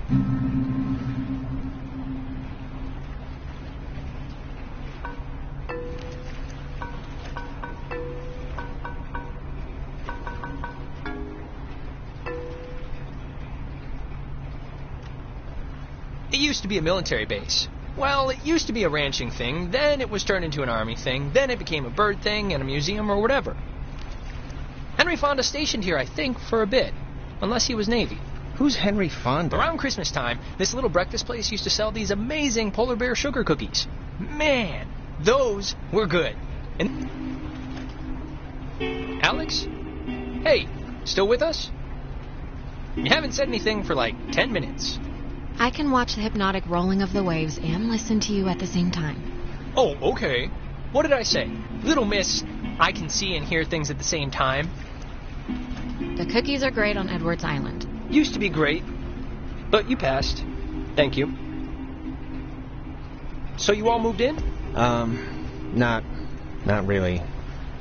It used to be a military base. Well, it used to be a ranching thing, then it was turned into an army thing, then it became a bird thing and a museum or whatever. Henry Fonda stationed here, I think, for a bit. Unless he was Navy. Who's Henry Fonda? Around Christmas time, this little breakfast place used to sell these amazing polar bear sugar cookies. Man, those were good. And Alex? Hey, still with us? You haven't said anything for like 10 minutes. I can watch the hypnotic rolling of the waves and listen to you at the same time. Oh, okay. What did I say? Little miss, I can see and hear things at the same time. The cookies are great on Edwards Island. Used to be great, but you passed. Thank you. So you all moved in? Not really.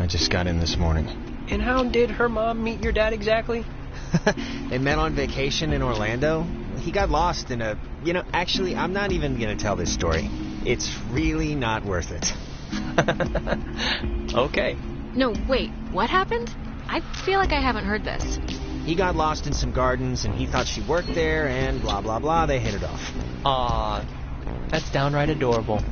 I just got in this morning. And how did her mom meet your dad exactly? They met on vacation in Orlando. He got lost in a... actually, I'm not even going to tell this story. It's really not worth it. Okay. No, wait, what happened? I feel like I haven't heard this. He got lost in some gardens, and he thought she worked there, and blah, blah, blah. They hit it off. Aw, that's downright adorable.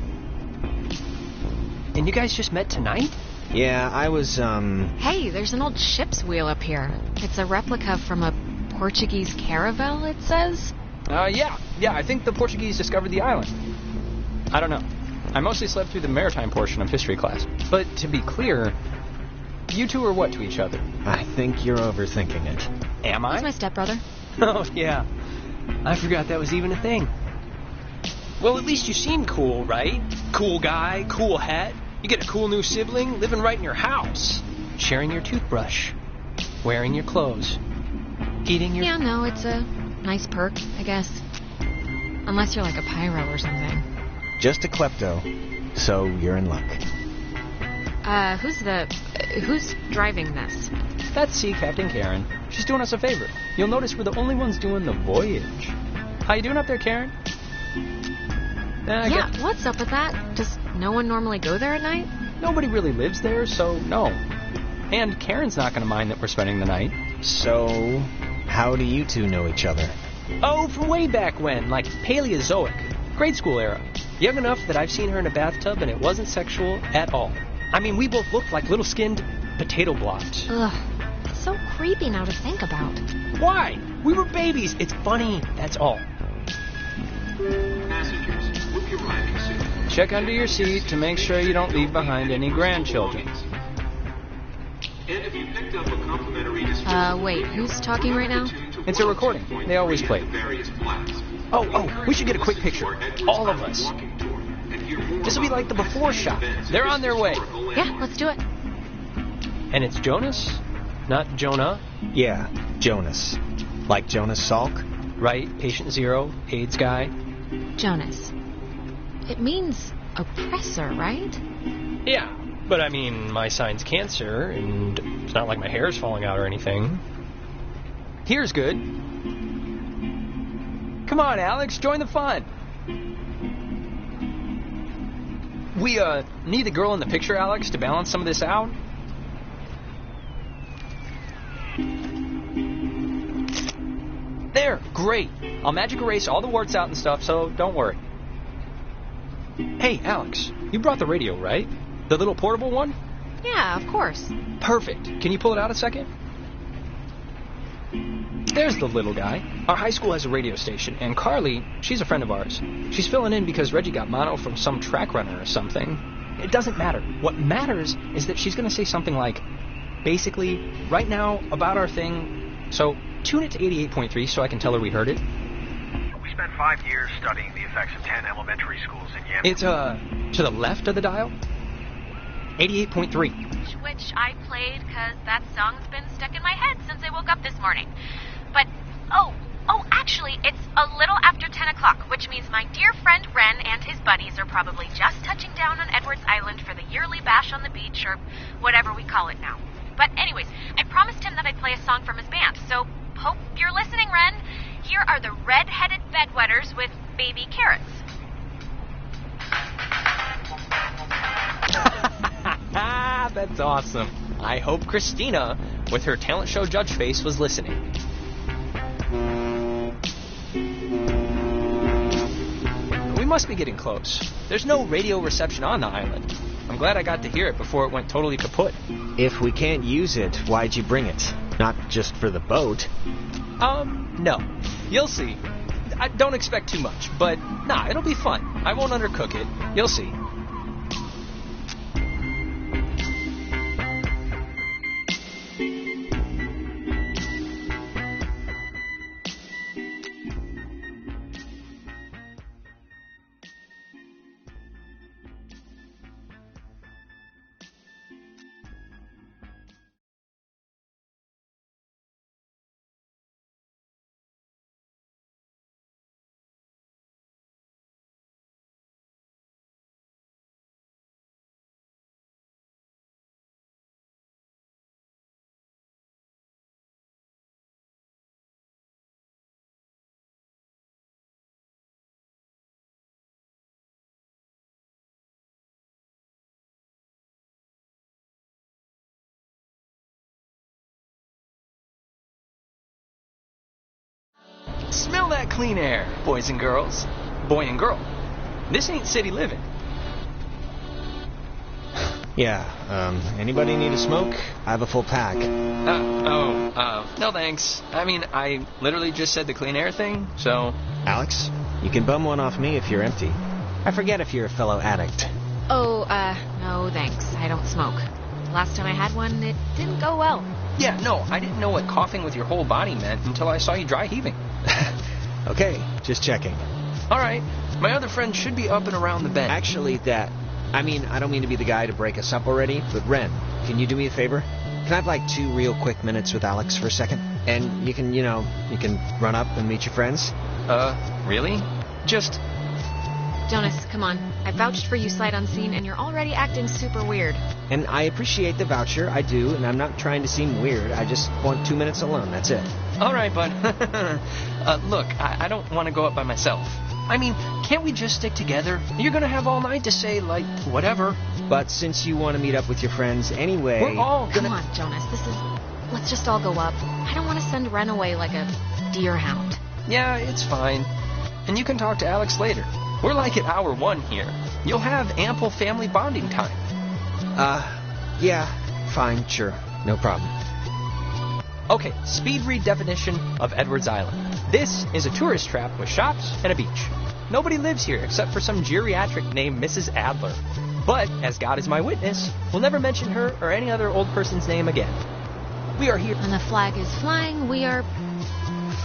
And you guys just met tonight? Yeah, I was, Hey, there's an old ship's wheel up here. It's a replica from a Portuguese caravel, it says. Yeah, I think the Portuguese discovered the island. I don't know. I mostly slept through the maritime portion of history class. But to be clear, you two are what to each other? I think you're overthinking it. Am I? He's my stepbrother. Oh, yeah. I forgot that was even a thing. Well, at least you seem cool, right? Cool guy, cool hat. You get a cool new sibling living right in your house. Sharing your toothbrush. Wearing your clothes. Eating your... Yeah, no, it's a nice perk, I guess. Unless you're like a pyro or something. Just a klepto. So you're in luck. Who's driving this? That's Sea Captain Karen. She's doing us a favor. You'll notice we're the only ones doing the voyage. How you doing up there, Karen? What's up with that? Does no one normally go there at night? Nobody really lives there, so no. And Karen's not going to mind that we're spending the night. So, how do you two know each other? Oh, from way back when, like Paleozoic. Grade school era. Young enough that I've seen her in a bathtub and it wasn't sexual at all. I mean, we both looked like little skinned potato blobs. Ugh, it's so creepy now to think about. Why? We were babies. It's funny, that's all. Passengers, book your arriving soon. Check under your seat to make sure you don't leave behind any grandchildren. And if you picked up a complimentary Wait, who's talking right now? It's a recording. They always play it. Oh, we should get a quick picture. All of us. This will be like the before shot. They're on their way. Yeah, let's do it. And it's Jonas, not Jonah. Yeah, Jonas. Like Jonas Salk? Right, patient zero, AIDS guy. Jonas. It means oppressor, right? Yeah, but I mean, my sign's cancer, and it's not like my hair's falling out or anything. Here's good. Come on, Alex, join the fun. We, need the girl in the picture, Alex, to balance some of this out. There, great. I'll magic erase all the warts out and stuff, so don't worry. Hey, Alex, you brought the radio, right? The little portable one? Yeah, of course. Perfect. Can you pull it out a second? There's the little guy. Our high school has a radio station, and Carly, she's a friend of ours. She's filling in because Reggie got mono from some track runner or something. It doesn't matter. What matters is that she's going to say something like, basically, right now, about our thing. So, tune it to 88.3 so I can tell her we heard it. We spent 5 years studying the effects of 10 elementary schools in Yemen. It's, to the left of the dial. 88.3. Which I played because that song's been stuck in my head since I woke up this morning. But, actually, it's a little after 10 o'clock, which means my dear friend Ren and his buddies are probably just touching down on Edwards Island for the yearly bash on the beach, or whatever we call it now. But anyways, I promised him that I'd play a song from his band, so hope you're listening, Ren. here are the red-headed bedwetters with baby carrots. That's awesome. I hope Christina, with her talent show judge face, was listening. We must be getting close. There's no radio reception on the island. I'm glad I got to hear it before it went totally kaput. If we can't use it, why'd you bring it? Not just for the boat. No. You'll see. I don't expect too much, but nah, it'll be fun. I won't undercook it. You'll see. Smell that clean air, boys and girls. Boy and girl. This ain't city living. Yeah, anybody need a smoke? I have a full pack. No thanks. I mean, I literally just said the clean air thing, so... Alex, you can bum one off me if you're empty. I forget if you're a fellow addict. Oh, no thanks. I don't smoke. Last time I had one, it didn't go well. Yeah, no, I didn't know what coughing with your whole body meant until I saw you dry heaving. Okay, just checking. Alright, my other friend should be up and around the bend. Actually, I don't mean to be the guy to break us up already, but Ren, can you do me a favor? Can I have like 2 real quick minutes with Alex for a second? And you can run up and meet your friends? Really? Just... Jonas, come on. I vouched for you sight unseen, and you're already acting super weird. And I appreciate the voucher, I do, and I'm not trying to seem weird. I just want 2 minutes alone, that's it. All right, bud. Look, I don't want to go up by myself. I mean, can't we just stick together? You're going to have all night to say, like, whatever. But since you want to meet up with your friends anyway... We're all gonna... Come on, Jonas, let's just all go up. I don't want to send Ren away like a deer hound. Yeah, it's fine. And you can talk to Alex later. We're like at hour 1 here. You'll have ample family bonding time. Yeah, fine, sure. No problem. Okay, speed read definition of Edwards Island. This is a tourist trap with shops and a beach. Nobody lives here except for some geriatric named Mrs. Adler. But, as God is my witness, we'll never mention her or any other old person's name again. We are here... When the flag is flying, we are...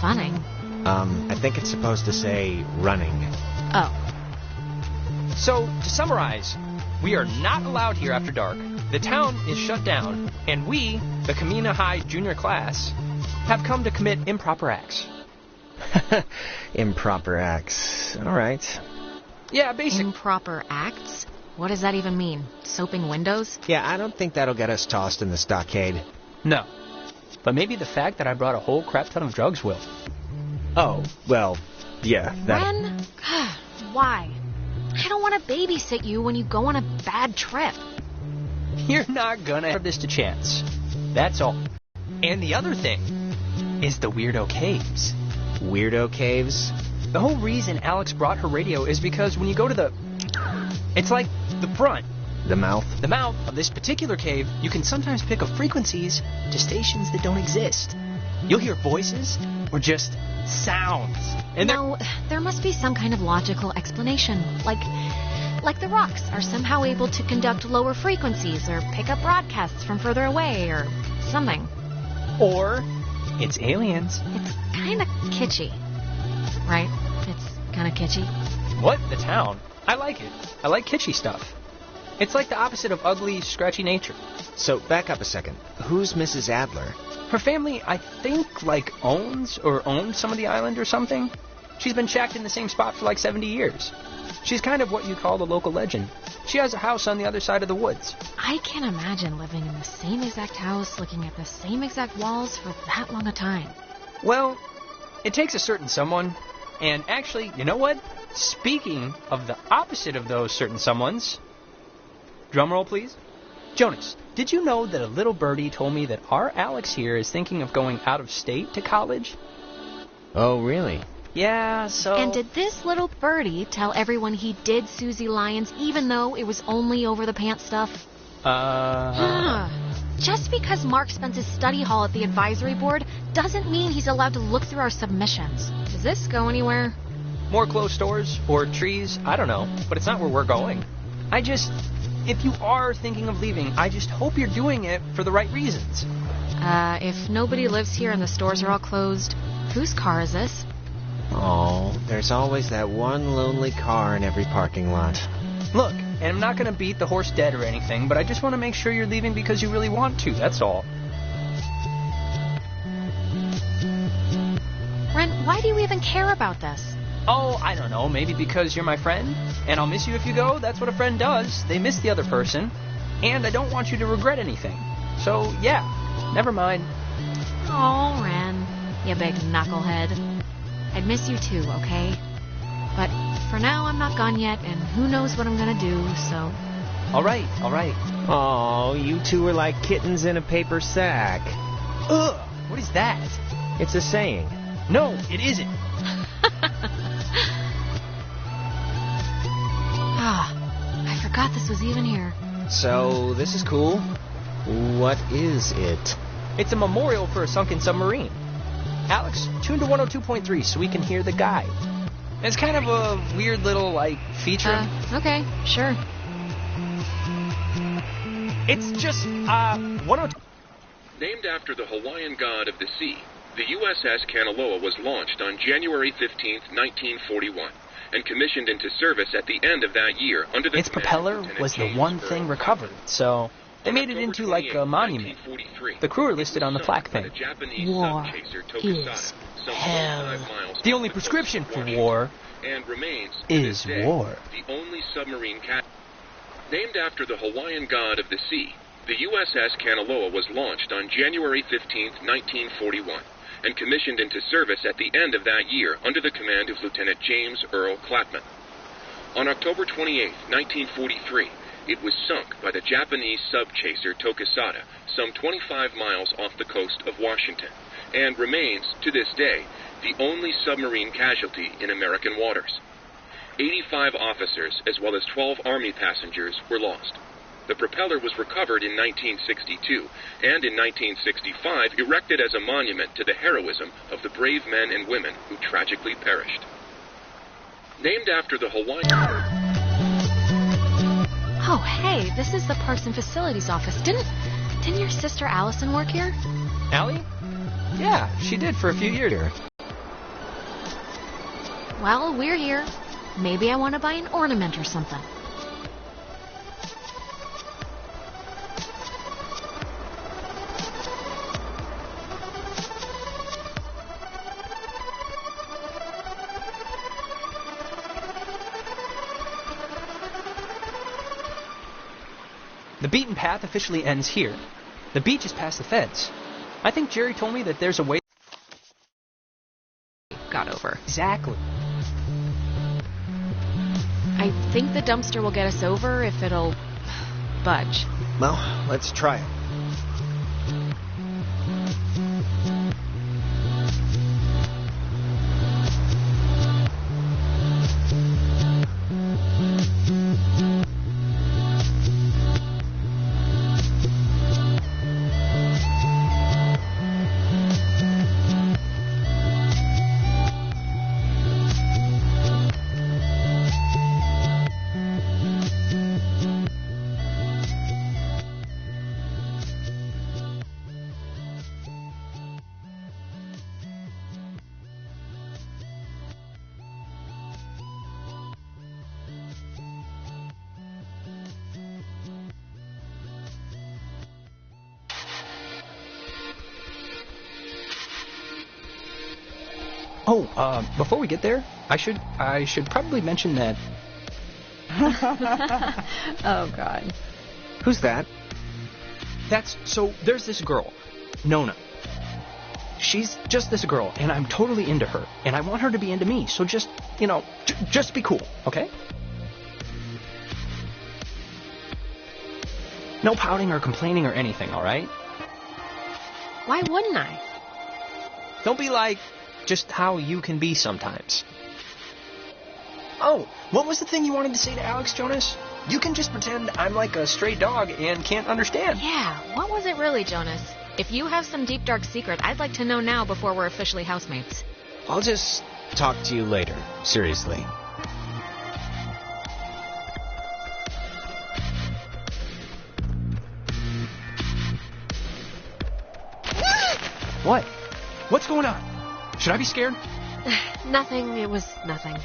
funning. I think it's supposed to say running. Oh. So, to summarize, we are not allowed here after dark. The town is shut down, and we, the Kamina High junior class, have come to commit improper acts. Improper acts. All right. Yeah, basically. Improper acts? What does that even mean? Soaping windows? Yeah, I don't think that'll get us tossed in the stockade. No. But maybe the fact that I brought a whole crap ton of drugs will. Oh, well, yeah. Ren? Why? I don't want to babysit you when you go on a bad trip. You're not gonna have this to chance. That's all. And the other thing is the Weirdo Caves. Weirdo Caves? The whole reason Alex brought her radio is because when you go to the... It's like the front. The mouth? The mouth of this particular cave, you can sometimes pick up frequencies to stations that don't exist. You'll hear voices or just sounds. And no, there must be some kind of logical explanation. Like the rocks are somehow able to conduct lower frequencies or pick up broadcasts from further away or something. Or it's aliens. It's kind of kitschy. Right? It's kind of kitschy. What? The town? I like it. I like kitschy stuff. It's like the opposite of ugly, scratchy nature. So, back up a second. Who's Mrs. Adler? Her family, I think, owns or owned some of the island or something. She's been shacked in the same spot for 70 years. She's kind of what you call the local legend. She has a house on the other side of the woods. I can't imagine living in the same exact house, looking at the same exact walls for that long a time. Well, It takes a certain someone, and actually, you know what? Speaking of the opposite of those certain someones, drumroll please. Jonas, did you know that a little birdie told me that our Alex here is thinking of going out of state to college? Oh, really? Yeah, so... And did this little birdie tell everyone he did Susie Lyons even though it was only over the pants stuff? Just because Mark spends his study hall at the advisory board doesn't mean he's allowed to look through our submissions. Does this go anywhere? More closed doors or trees, I don't know, but it's not where we're going. If you are thinking of leaving, I just hope you're doing it for the right reasons. If nobody lives here and the stores are all closed, whose car is this? Oh, there's always that one lonely car in every parking lot. Look, and I'm not going to beat the horse dead or anything, but I just want to make sure you're leaving because you really want to, that's all. Ren, why do you even care about this? Oh, I don't know, maybe because you're my friend, and I'll miss you if you go. That's what a friend does. They miss the other person, and I don't want you to regret anything. So, yeah, never mind. Oh, Ren, you big knucklehead. I'd miss you too, okay? But for now, I'm not gone yet, and who knows what I'm gonna do, so... All right. Oh, you two are like kittens in a paper sack. Ugh, what is that? It's a saying. No, it isn't. I forgot this was even here. So, this is cool. What is it? It's a memorial for a sunken submarine. Alex, tune to 102.3 so we can hear the guide. It's kind of a weird little, feature. Okay, sure. It's just, 102... Named after the Hawaiian god of the sea, the USS Kanaloa was launched on January 15, 1941, and commissioned into service at the end of that year under the Its propeller was the one thing recovered, so they made it into a monument. The crew are listed on the plaque thing. War is hell. The only prescription for war is war. The only submarine named after the Hawaiian god of the sea, the USS Kanaloa was launched on January 15, 1941, and commissioned into service at the end of that year under the command of Lieutenant James Earl Clapman. On October 28, 1943, it was sunk by the Japanese sub-chaser Tokisada some 25 miles off the coast of Washington, and remains, to this day, the only submarine casualty in American waters. 85 officers, as well as 12 Army passengers, were lost. The propeller was recovered in 1962, and in 1965 erected as a monument to the heroism of the brave men and women who tragically perished. Named after the Hawaiian... Oh, hey, this is the Parks and Facilities office. Didn't your sister Allison work here? Allie? Yeah, she did for a few years. Well, we're here. Maybe I want to buy an ornament or something. The beaten path officially ends here. The beach is past the fence. I think Jerry told me that there's a way... Got over. Exactly. I think the dumpster will get us over if it'll... budge. Well, let's try it. Oh, before we get there, I should probably mention that... Oh, God. Who's that? So, there's this girl, Nona. she's just this girl, and I'm totally into her, and I want her to be into me, so just, just be cool, okay? No pouting or complaining or anything, all right? Why wouldn't I? Don't be like just how you can be sometimes. Oh, what was the thing you wanted to say to Alex, Jonas? You can just pretend I'm like a stray dog and can't understand. Yeah, what was it really, Jonas? If you have some deep, dark secret, I'd like to know now before we're officially housemates. I'll just talk to you later. Seriously. What? What's going on? Should I be scared? Nothing, it was nothing.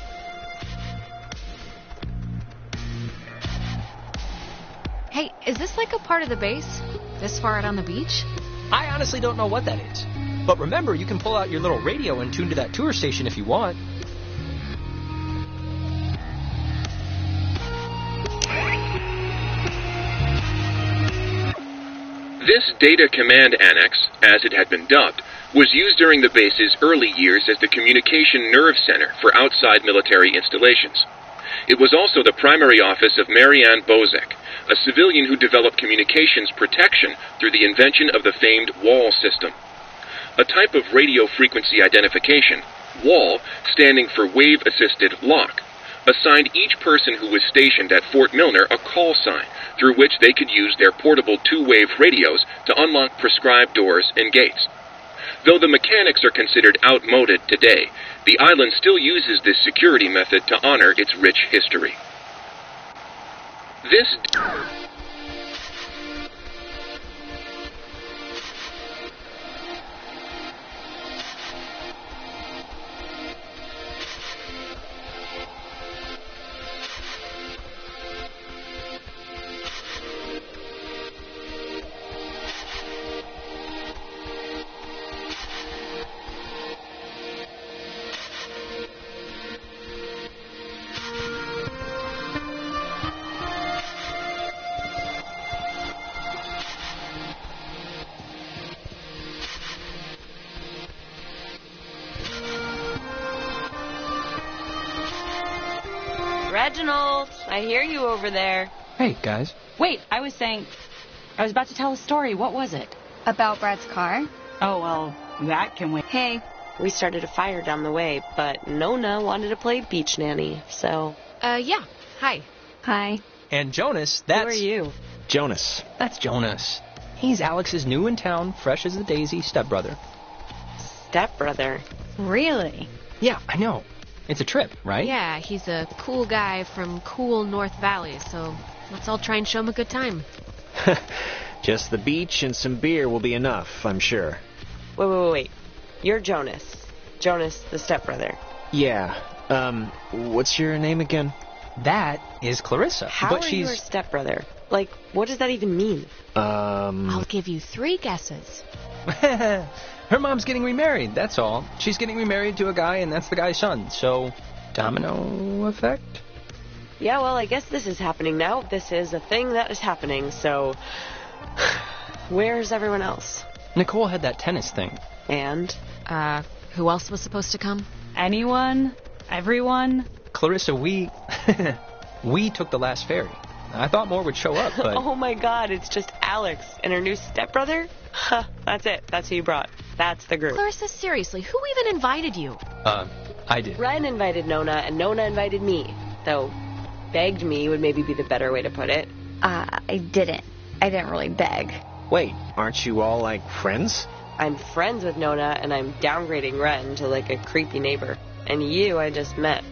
Hey, is this like a part of the base? This far out on the beach? I honestly don't know what that is. But remember, you can pull out your little radio and tune to that tour station if you want. This Data Command Annex, as it had been dubbed, was used during the base's early years as the communication nerve center for outside military installations. It was also the primary office of Marianne Bozek, a civilian who developed communications protection through the invention of the famed WAL system. A type of radio frequency identification, WAL, standing for Wave Assisted Lock, assigned each person who was stationed at Fort Milner a call sign through which they could use their portable two-wave radios to unlock prescribed doors and gates. Though the mechanics are considered outmoded today, the island still uses this security method to honor its rich history. This Reginald, I hear you over there. Hey, guys. Wait, I was about to tell a story. What was it? About Brad's car? Oh, well, that can wait. Hey. We started a fire down the way, but Nona wanted to play beach nanny, so... Yeah. Hi. Hi. And Jonas, that's... Who are you? Jonas. That's Jonas. He's Alex's new in town, fresh as a daisy stepbrother. Stepbrother? Really? Yeah, I know. It's a trip, right? Yeah, he's a cool guy from cool North Valley, so let's all try and show him a good time. Just the beach and some beer will be enough, I'm sure. Wait. You're Jonas. Jonas, the stepbrother. Yeah. What's your name again? That is Clarissa. How but are she's... you her stepbrother? Like, what does that even mean? I'll give you 3 guesses. Her mom's getting remarried, that's all. She's getting remarried to a guy, and that's the guy's son. So, domino effect? Yeah, well, I guess this is happening now. This is a thing that is happening, so... Where's everyone else? Nicole had that tennis thing. And? Who else was supposed to come? Anyone? Everyone? Clarissa, we took the last ferry. I thought more would show up, but... Oh my god, it's just Alex and her new stepbrother? Huh, that's it. That's who you brought. That's the group. Clarissa, seriously, who even invited you? I did. Ren invited Nona, and Nona invited me. Though, begged me would maybe be the better way to put it. I didn't. I didn't really beg. Wait, aren't you all, like, friends? I'm friends with Nona, and I'm downgrading Ren to, like, a creepy neighbor. And you I just met.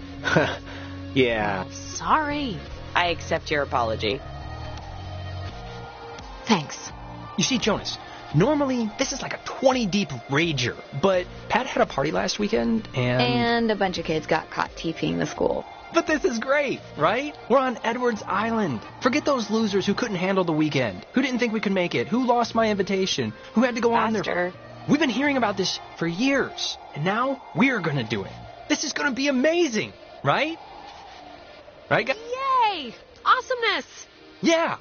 Yeah. Sorry. I accept your apology. Thanks. You see, Jonas, normally this is like a 20-deep rager, but Pat had a party last weekend, And a bunch of kids got caught TPing the school. But this is great, right? We're on Edwards Island. Forget those losers who couldn't handle the weekend, who didn't think we could make it, who lost my invitation, who had to go on their... We've been hearing about this for years, and now we're going to do it. This is going to be amazing, right? Right, guys? Yay! Awesomeness! Yeah!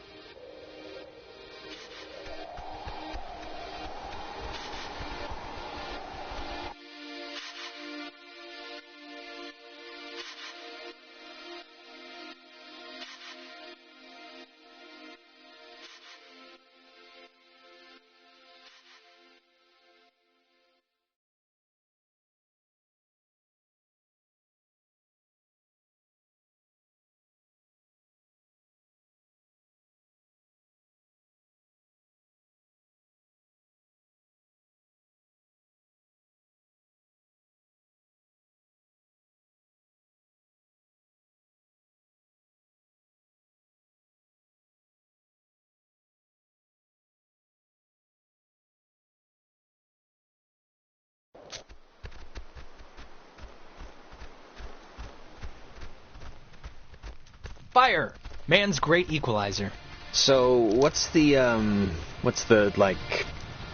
Fire! Man's great equalizer. So, what's the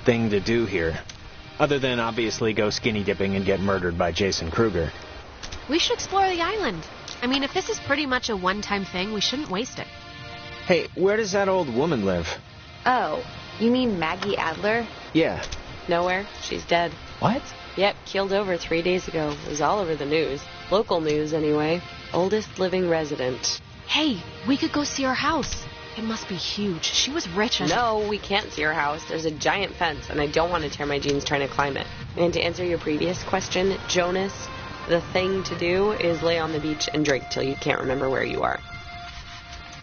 thing to do here? Other than obviously go skinny dipping and get murdered by Jason Kruger. We should explore the island. I mean, if this is pretty much a one-time thing, we shouldn't waste it. Hey, where does that old woman live? Oh, you mean Maggie Adler? Yeah. Nowhere. She's dead. What? Yep, keeled over 3 days ago. It was all over the news. Local news, anyway. Oldest living resident. Hey, we could go see her house. It must be huge. She was rich and... No, we can't see her house. There's a giant fence, and I don't want to tear my jeans trying to climb it. And to answer your previous question, Jonas, the thing to do is lay on the beach and drink till you can't remember where you are.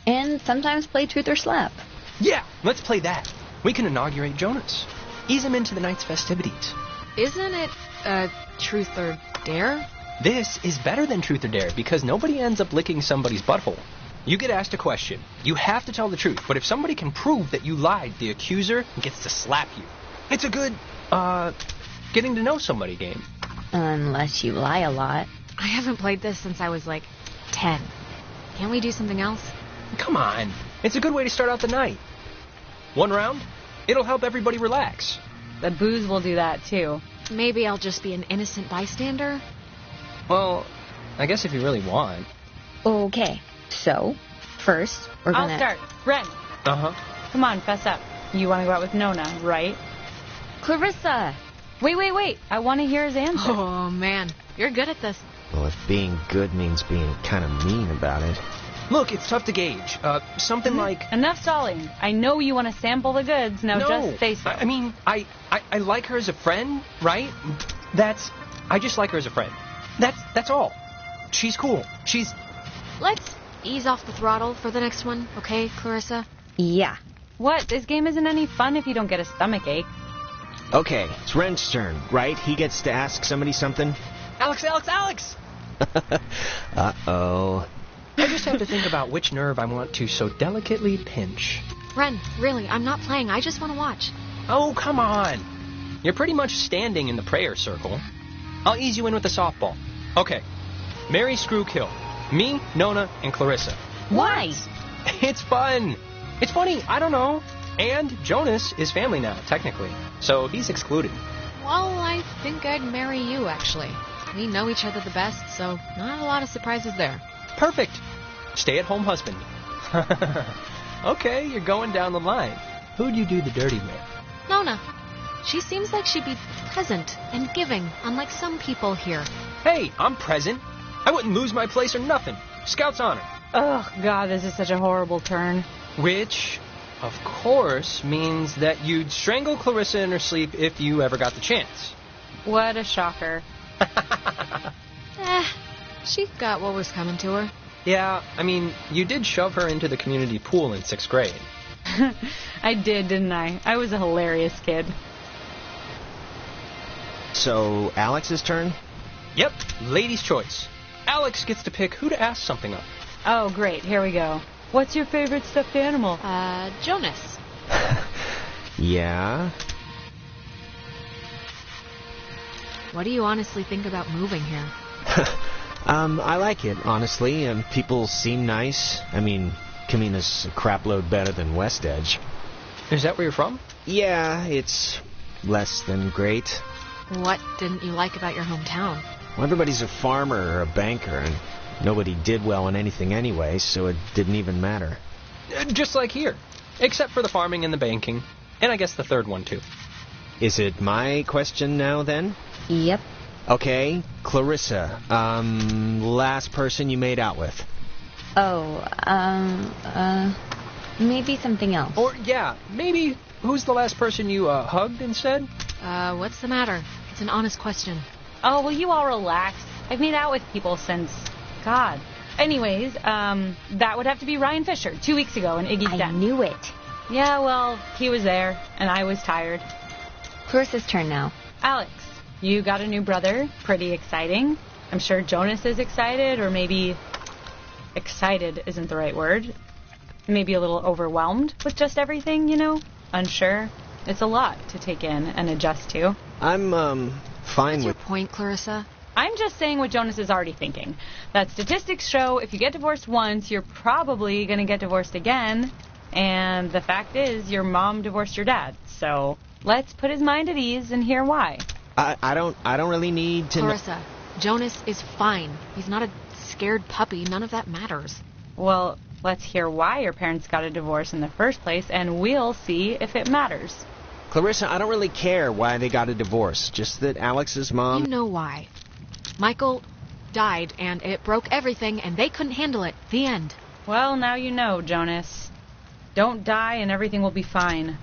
And sometimes play Truth or Slap. Yeah, let's play that. We can inaugurate Jonas. Ease him into the night's festivities. Isn't it, Truth or Dare? This is better than Truth or Dare because nobody ends up licking somebody's butthole. You get asked a question. You have to tell the truth, but if somebody can prove that you lied, the accuser gets to slap you. It's a good, getting to know somebody game. Unless you lie a lot. I haven't played this since I was, 10. Can't we do something else? Come on. It's a good way to start out the night. One round? It'll help everybody relax. The booze will do that, too. Maybe I'll just be an innocent bystander? Well, I guess if you really want. Okay, so, first, we're gonna... I'll start. Ren, Uh-huh. come on, fess up. You want to go out with Nona, right? Clarissa! Wait. I want to hear his answer. Oh, man. You're good at this. Well, if being good means being kind of mean about it. Look, it's tough to gauge. Something like... Enough stalling. I know you want to sample the goods. Now No, just say so. I mean, I like her as a friend, right? I just like her as a friend. That's all. She's cool. Let's ease off the throttle for the next one, okay, Clarissa? Yeah. What? This game isn't any fun if you don't get a stomach ache. Okay, it's Ren's turn, right? He gets to ask somebody something? Alex! Uh-oh. I just have to think about which nerve I want to so delicately pinch. Ren, really, I'm not playing. I just want to watch. Oh, come on. You're pretty much standing in the prayer circle. I'll ease you in with a softball. Okay. Marry, screw, kill. Me, Nona, and Clarissa. Why? It's fun. It's funny. I don't know. And Jonas is family now, technically. So he's excluded. Well, I think I'd marry you, actually. We know each other the best, so not a lot of surprises there. Perfect. Stay-at-home husband. Okay, you're going down the line. Who'd you do the dirty with? Nona. She seems like she'd be present and giving, unlike some people here. Hey, I'm present. I wouldn't lose my place or nothing. Scout's honor. Oh, God, this is such a horrible turn. Which, of course, means that you'd strangle Clarissa in her sleep if you ever got the chance. What a shocker. She got what was coming to her. Yeah, I mean, you did shove her into the community pool in 6th grade. I did, didn't I? I was a hilarious kid. So, Alex's turn? Yep, lady's choice. Alex gets to pick who to ask something of. Oh, great. Here we go. What's your favorite stuffed animal? Jonas. Yeah? What do you honestly think about moving here? I like it, honestly. People seem nice. I mean, Kamina's a crapload better than West Edge. Is that where you're from? Yeah, it's less than great. What didn't you like about your hometown? Well, everybody's a farmer or a banker, and nobody did well in anything anyway, so it didn't even matter. Just like here. Except for the farming and the banking. And I guess the third one, too. Is it my question now, then? Yep. Okay, Clarissa, last person you made out with. Oh, maybe something else. Or, yeah, maybe who's the last person you, hugged instead? What's the matter? It's an honest question. Oh, will you all relax? I've made out with people since... God. Anyways, that would have to be Ryan Fisher, 2 weeks ago in Iggy's Den. I knew it. Yeah, well, he was there, and I was tired. Clarissa's turn now. Alex, you got a new brother. Pretty exciting. I'm sure Jonas is excited, or maybe... Excited isn't the right word. Maybe a little overwhelmed with just everything, you know? Unsure. It's a lot to take in and adjust to. I'm, fine What's with... your point, Clarissa? I'm just saying what Jonas is already thinking. That statistics show if you get divorced once, you're probably going to get divorced again. And the fact is, your mom divorced your dad. So let's put his mind at ease and hear why. I don't really need to... Clarissa, Jonas is fine. He's not a scared puppy. None of that matters. Well, let's hear why your parents got a divorce in the first place, and we'll see if it matters. Clarissa, I don't really care why they got a divorce. Just that Alex's mom... You know why. Michael died, and it broke everything, and they couldn't handle it. The end. Well, now you know, Jonas. Don't die, and everything will be fine.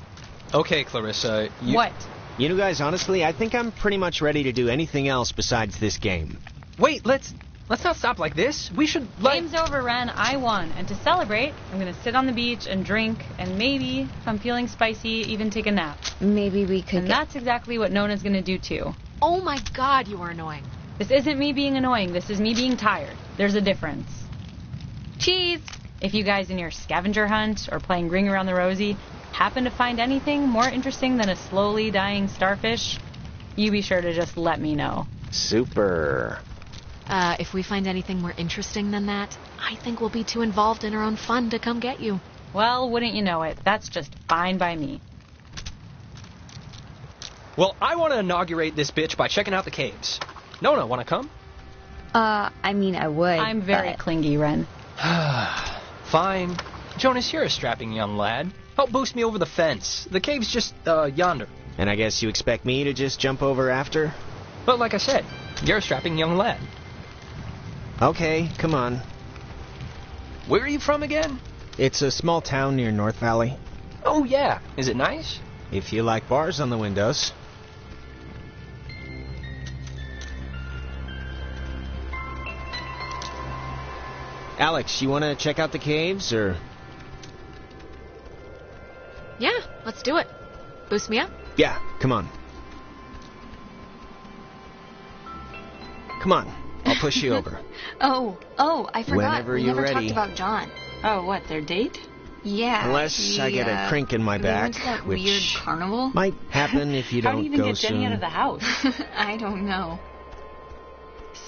Okay, Clarissa, What? You know, guys, honestly, I think I'm pretty much ready to do anything else besides this game. Wait, let's not stop like this. We should... Game's over, Ren. I won. And to celebrate, I'm going to sit on the beach and drink, and maybe, if I'm feeling spicy, even take a nap. Maybe we could And that's exactly what Nona's going to do, too. Oh my God, you are annoying. This isn't me being annoying. This is me being tired. There's a difference. Cheese! If you guys in your scavenger hunt or playing Ring Around the Rosie happen to find anything more interesting than a slowly dying starfish, you be sure to just let me know. Super. If we find anything more interesting than that, I think we'll be too involved in our own fun to come get you. Well, wouldn't you know it? That's just fine by me. Well, I want to inaugurate this bitch by checking out the caves. Nona, want to come? I mean, I would. I'm very clingy, Ren. Fine. Jonas, you're a strapping young lad. Help boost me over the fence. The cave's just, yonder. And I guess you expect me to just jump over after? But like I said, you're a strapping young lad. Okay, come on. Where are you from again? It's a small town near North Valley. Oh, yeah. Is it nice? If you like bars on the windows. Alex, you want to check out the caves, or...? Yeah, let's do it. Boost me up? Yeah, come on. Come on, I'll push you over. Oh, I forgot. Whenever we you're never ready. talked about John. Oh, what, their date? Yeah. Unless I get a crink in my they back, went to that which weird carnival. might happen if you How don't do you even go get Jenny soon. out of the house? I don't know.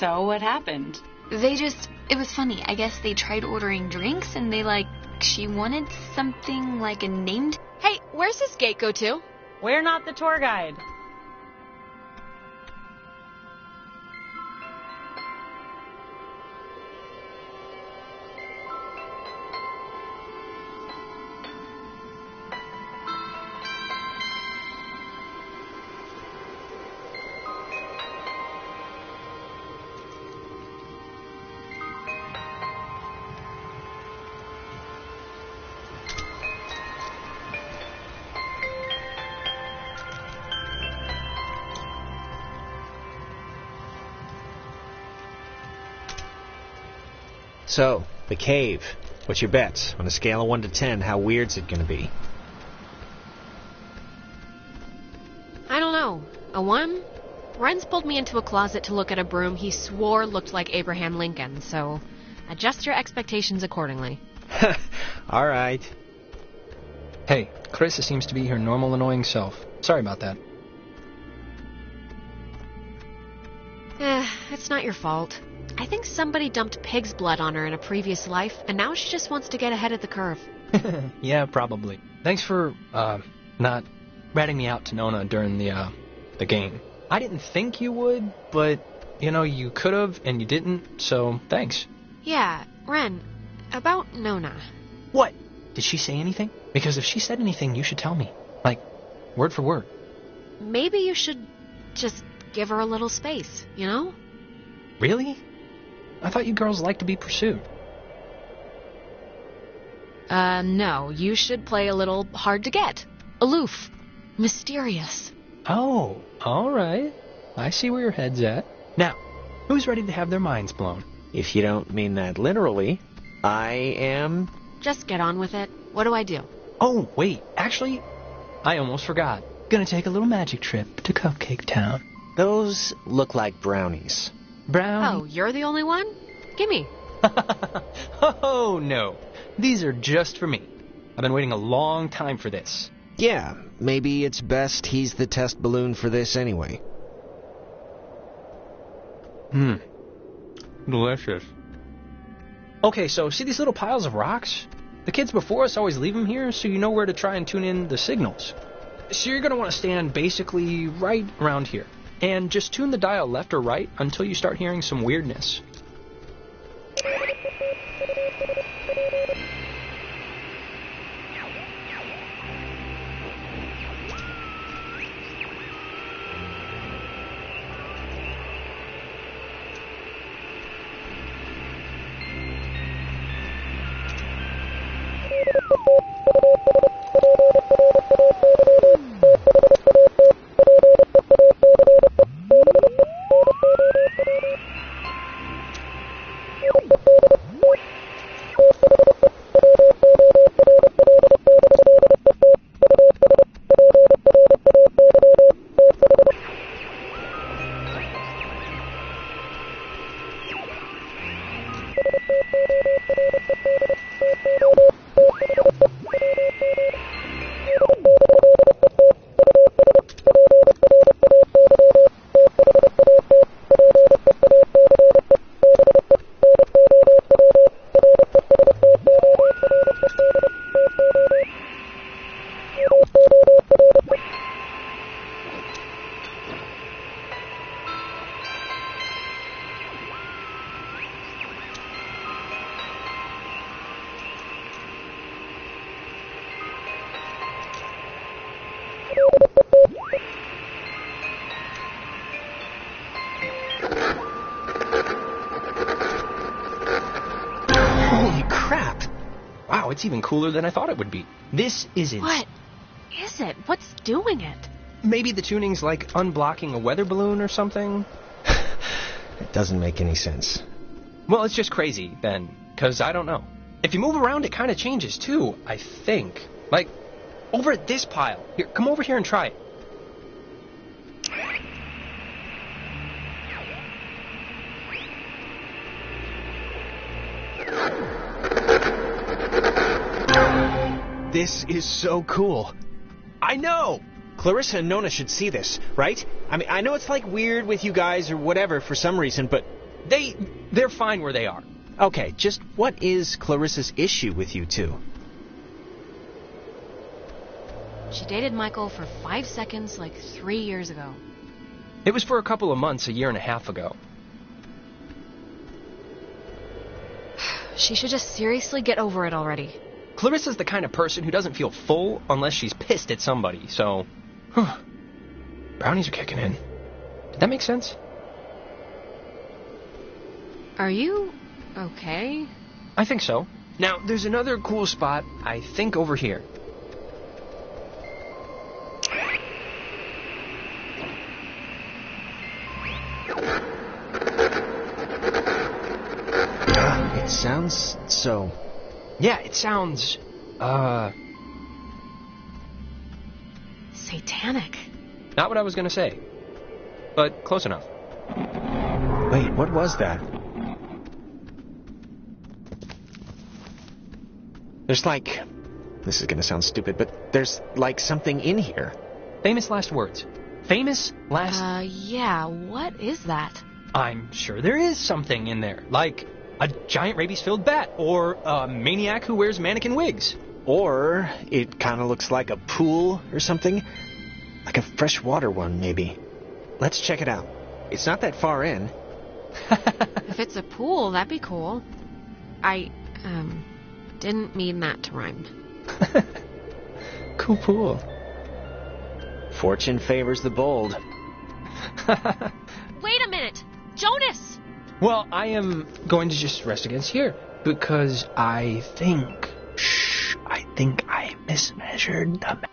So, what happened? It was funny. I guess they tried ordering drinks and she wanted something like a named... Hey, where's this gate go to? We're not the tour guide. So, the cave. What's your bets? On a scale of 1 to 10, how weird's it gonna be? I don't know. A 1? Ren's pulled me into a closet to look at a broom he swore looked like Abraham Lincoln, so adjust your expectations accordingly. All right. Hey, Carissa seems to be her normal annoying self. Sorry about that. It's not your fault. I think somebody dumped pig's blood on her in a previous life, and now she just wants to get ahead of the curve. Yeah, probably. Thanks for, not ratting me out to Nona during the game. I didn't think you would, but, you could've, and you didn't, so thanks. Yeah, Ren, about Nona. What? Did she say anything? Because if she said anything, you should tell me. Like, word for word. Maybe you should just give her a little space, Really? I thought you girls liked to be pursued. No, you should play a little hard to get. Aloof. Mysterious. Oh, all right. I see where your head's at. Now, who's ready to have their minds blown? If you don't mean that literally, I am... Just get on with it. What do I do? Oh, wait. Actually, I almost forgot. Gonna take a little magic trip to Cupcake Town. Those look like brownies. Oh, you're the only one? Gimme. Oh, no. These are just for me. I've been waiting a long time for this. Yeah, maybe it's best he's the test balloon for this anyway. Delicious. Okay, so see these little piles of rocks? The kids before us always leave them here so you know where to try and tune in the signals. So you're going to want to stand basically right around here. And just tune the dial left or right until you start hearing some weirdness. Wow, it's even cooler than I thought it would be. This is What is it? What's doing it? Maybe the tuning's like unblocking a weather balloon or something? It doesn't make any sense. Well, it's just crazy, Ben, because I don't know. If you move around, it kind of changes, too, I think. Like, over at this pile. Here, come over here and try it. This is so cool. I know! Clarissa and Nona should see this, right? I mean, I know it's like weird with you guys or whatever for some reason, but they're fine where they are. Okay, just what is Clarissa's issue with you two? She dated Michael for 5 seconds like 3 years ago. It was for a couple of months, a year and a half ago. She should just seriously get over it already. Clarissa's the kind of person who doesn't feel full unless she's pissed at somebody, so... Brownies are kicking in. Did that make sense? Are you okay? I think so. Now, there's another cool spot, I think, over here. It sounds so... Yeah, it sounds, satanic. Not what I was gonna say, but close enough. Wait, what was that? There's like... This is gonna sound stupid, but there's like something in here. Famous last words. Famous last... Yeah, what is that? I'm sure there is something in there, like... a giant rabies-filled bat, or a maniac who wears mannequin wigs. Or it kind of looks like a pool or something. Like a freshwater one, maybe. Let's check it out. It's not that far in. If it's a pool, that'd be cool. I, didn't mean that to rhyme. Cool pool. Fortune favors the bold. Wait a minute! Jonas! Well, I am going to just rest against here, because I think I mismeasured the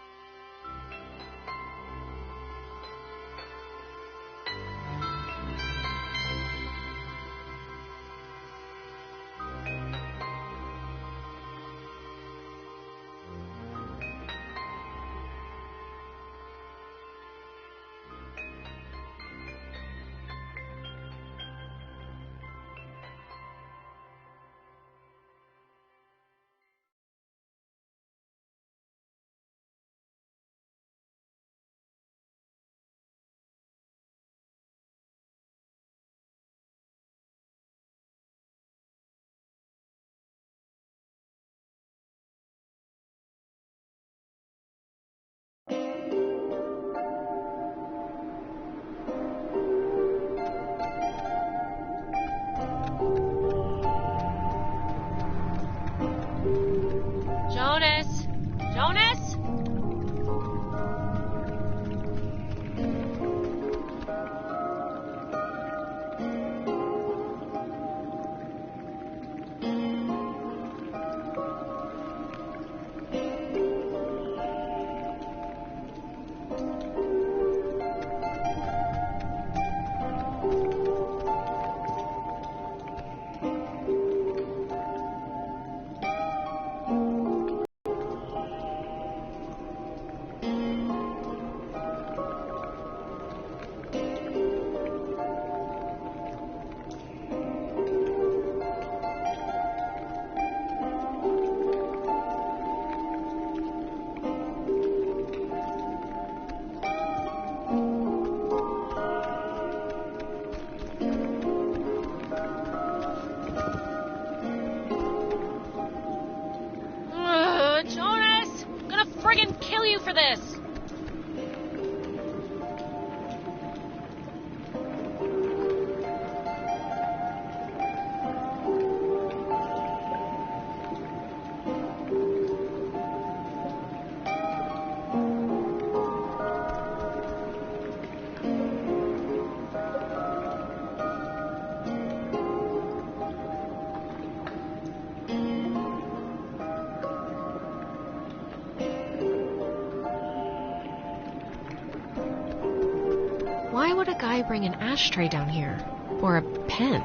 would a guy bring an ashtray down here? Or a pen?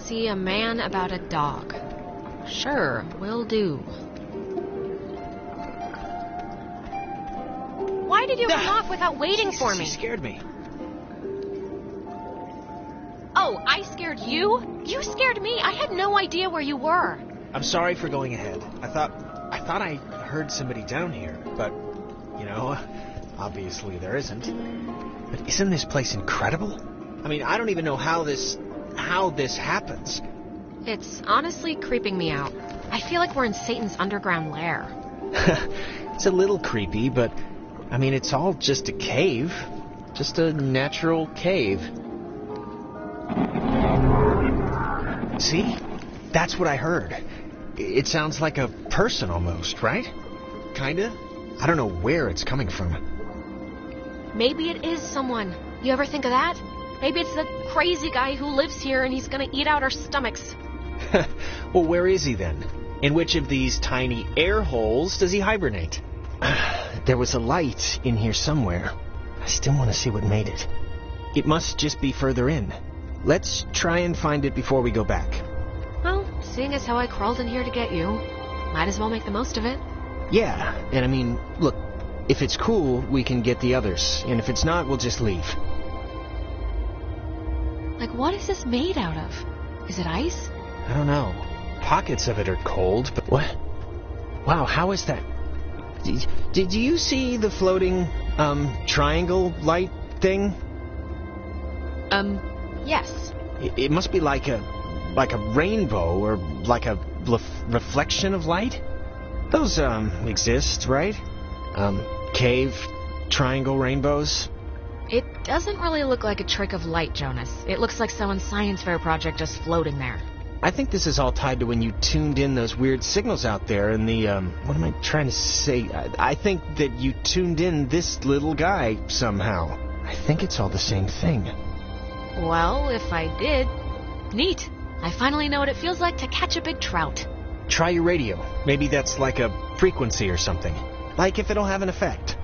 See a man about a dog. Sure, will do. Why did you run off without waiting for me? She scared me. Oh, I scared you? You scared me. I had no idea where you were. I'm sorry for going ahead. I thought I heard somebody down here, but, you know, obviously there isn't. But isn't this place incredible? I mean, I don't even know how this happens. It's honestly creeping me out. I feel like we're in Satan's underground lair. It's a little creepy, but, I mean, it's all just a cave. Just a natural cave. See? That's what I heard. It sounds like a person almost, right? Kinda? I don't know where it's coming from. Maybe it is someone. You ever think of that? Maybe it's the crazy guy who lives here and he's gonna eat out our stomachs. Well, where is he then? In which of these tiny air holes does he hibernate? There was a light in here somewhere. I still want to see what made it. It must just be further in. Let's try and find it before we go back. Well, seeing as how I crawled in here to get you, might as well make the most of it. Yeah, and I mean, look, if it's cool, we can get the others. And if it's not, we'll just leave. Like, what is this made out of? Is it ice? I don't know. Pockets of it are cold, but what? Wow, how is that? Did you see the floating, triangle light thing? Yes. It must be like a rainbow or like a reflection of light. Those, exist, right? Cave, triangle rainbows. It doesn't really look like a trick of light, Jonas. It looks like someone's science fair project just floating there. I think this is all tied to when you tuned in those weird signals out there in the, what am I trying to say? I think that you tuned in this little guy somehow. I think it's all the same thing. Well, if I did, neat. I finally know what it feels like to catch a big trout. Try your radio. Maybe that's like a frequency or something. Like if it'll have an effect.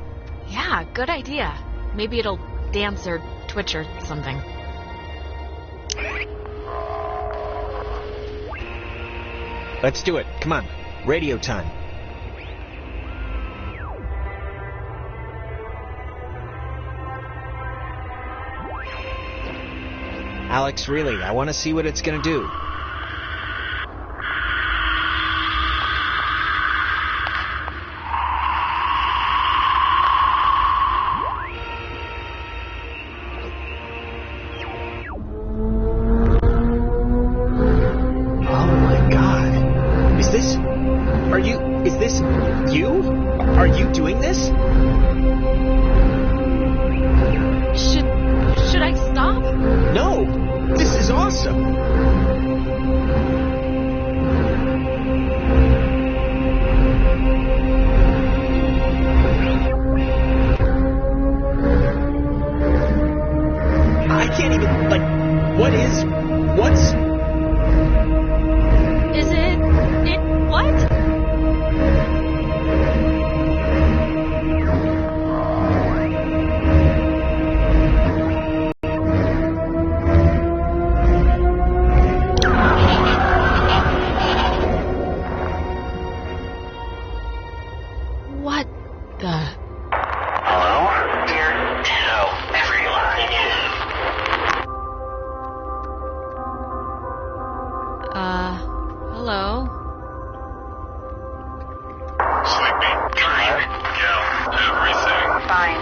Yeah, good idea. Maybe it'll dance or twitch or something. Let's do it. Come on. Radio time. Alex, really, I want to see what it's going to do. Is this you? Are you doing this? Should I stop? No! This is awesome! I can't even, what's... Is it what? What the... Hello? Here. Tell everyone hello? Sleeping. Time. Yeah. Everything. Fine.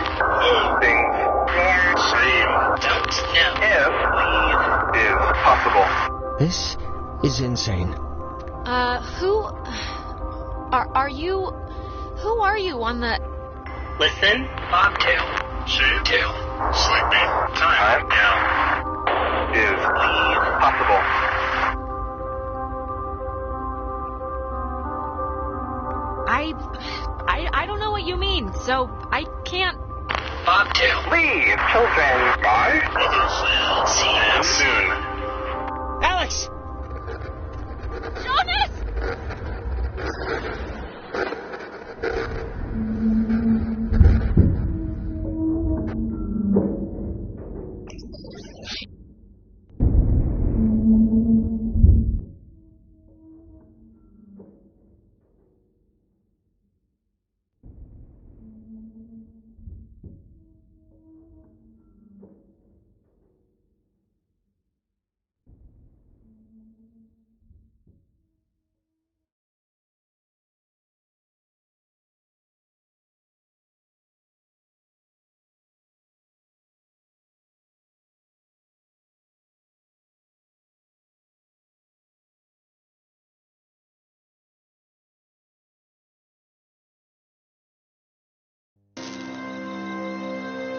Things. There. Same. Don't know. If. Leave. Is possible. This is insane. Who are you on the... Listen. Bobtail. Shavetail. Sleeping. Time. Yeah. Is. Leave. Possible. I don't know what you mean, so I can't Bob 2. Leave, children. Bye. See you soon. Alex! Jonas!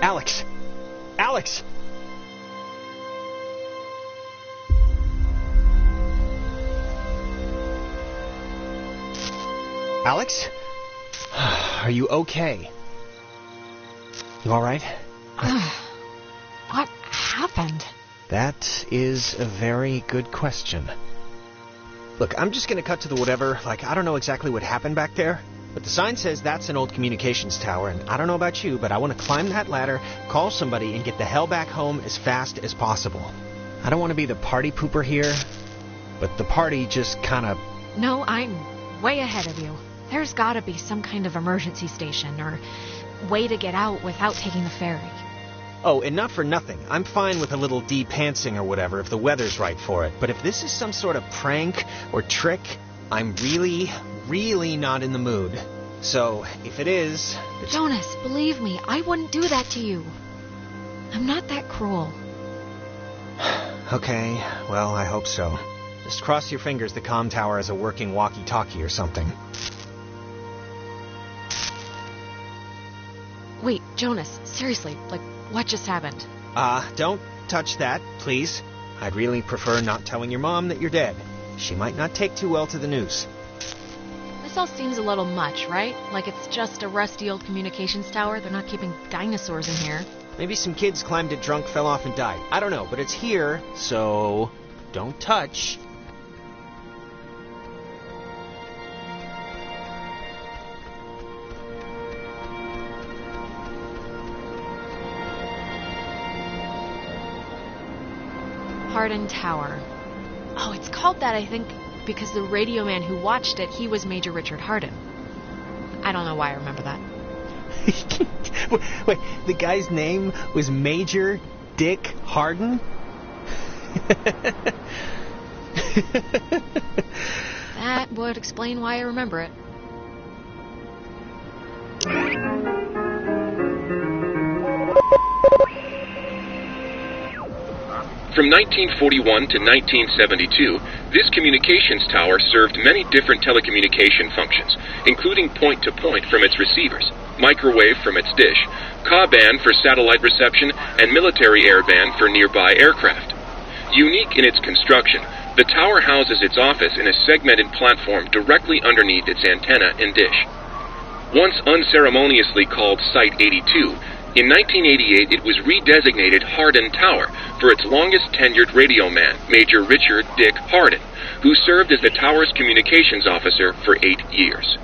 Alex! Alex! Alex? Are you okay? You alright? What happened? That is a very good question. Look, I'm just gonna cut to the whatever. I don't know exactly what happened back there, but the sign says that's an old communications tower, and I don't know about you, but I want to climb that ladder, call somebody, and get the hell back home as fast as possible. I don't want to be the party pooper here, but the party just kind of... No, I'm way ahead of you. There's gotta be some kind of emergency station or way to get out without taking the ferry. Oh, and not for nothing. I'm fine with a little de-pantsing or whatever if the weather's right for it. But if this is some sort of prank or trick, I'm really, really not in the mood. So, if it is... Jonas, believe me, I wouldn't do that to you. I'm not that cruel. Okay, well, I hope so. Just cross your fingers the comm tower has a working walkie-talkie or something. Wait, Jonas, seriously, what just happened? Don't touch that, please. I'd really prefer not telling your mom that you're dead. She might not take too well to the news. This all seems a little much, right? Like it's just a rusty old communications tower. They're not keeping dinosaurs in here. Maybe some kids climbed it drunk, fell off, and died. I don't know, but it's here, so don't touch. Hardin Tower. Oh, it's called that, I think, because the radio man who watched it, he was Major Richard Hardin. I don't know why I remember that. Wait, the guy's name was Major Dick Hardin? That would explain why I remember it. From 1941 to 1972, this communications tower served many different telecommunication functions, including point-to-point from its receivers, microwave from its dish, Ka-band for satellite reception, and military airband for nearby aircraft. Unique in its construction, the tower houses its office in a segmented platform directly underneath its antenna and dish. Once unceremoniously called Site 82, in 1988 it was redesignated Hardin Tower for its longest tenured radio man, Major Richard Dick Hardin, who served as the tower's communications officer for 8 years.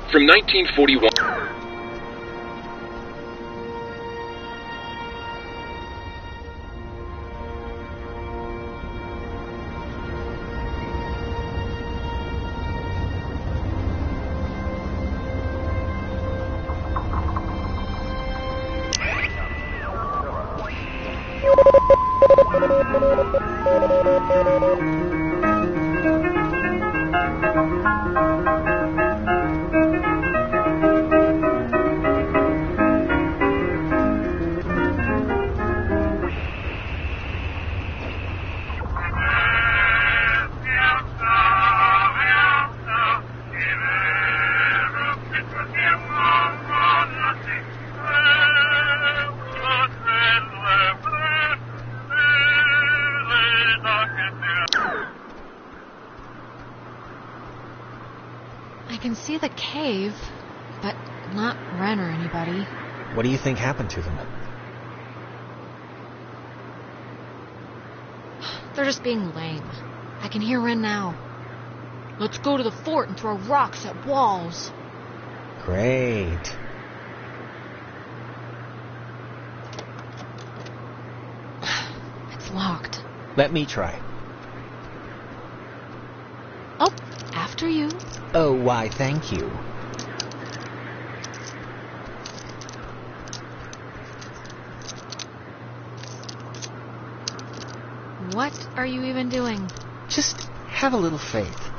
From 1941... I can see the cave, but not Ren or anybody. What do you think happened to them? They're just being lame. I can hear Ren now. Let's go to the fort and throw rocks at walls. Great. It's locked. Let me try. Oh, after you. Oh, why, thank you. What are you even doing? Just have a little faith.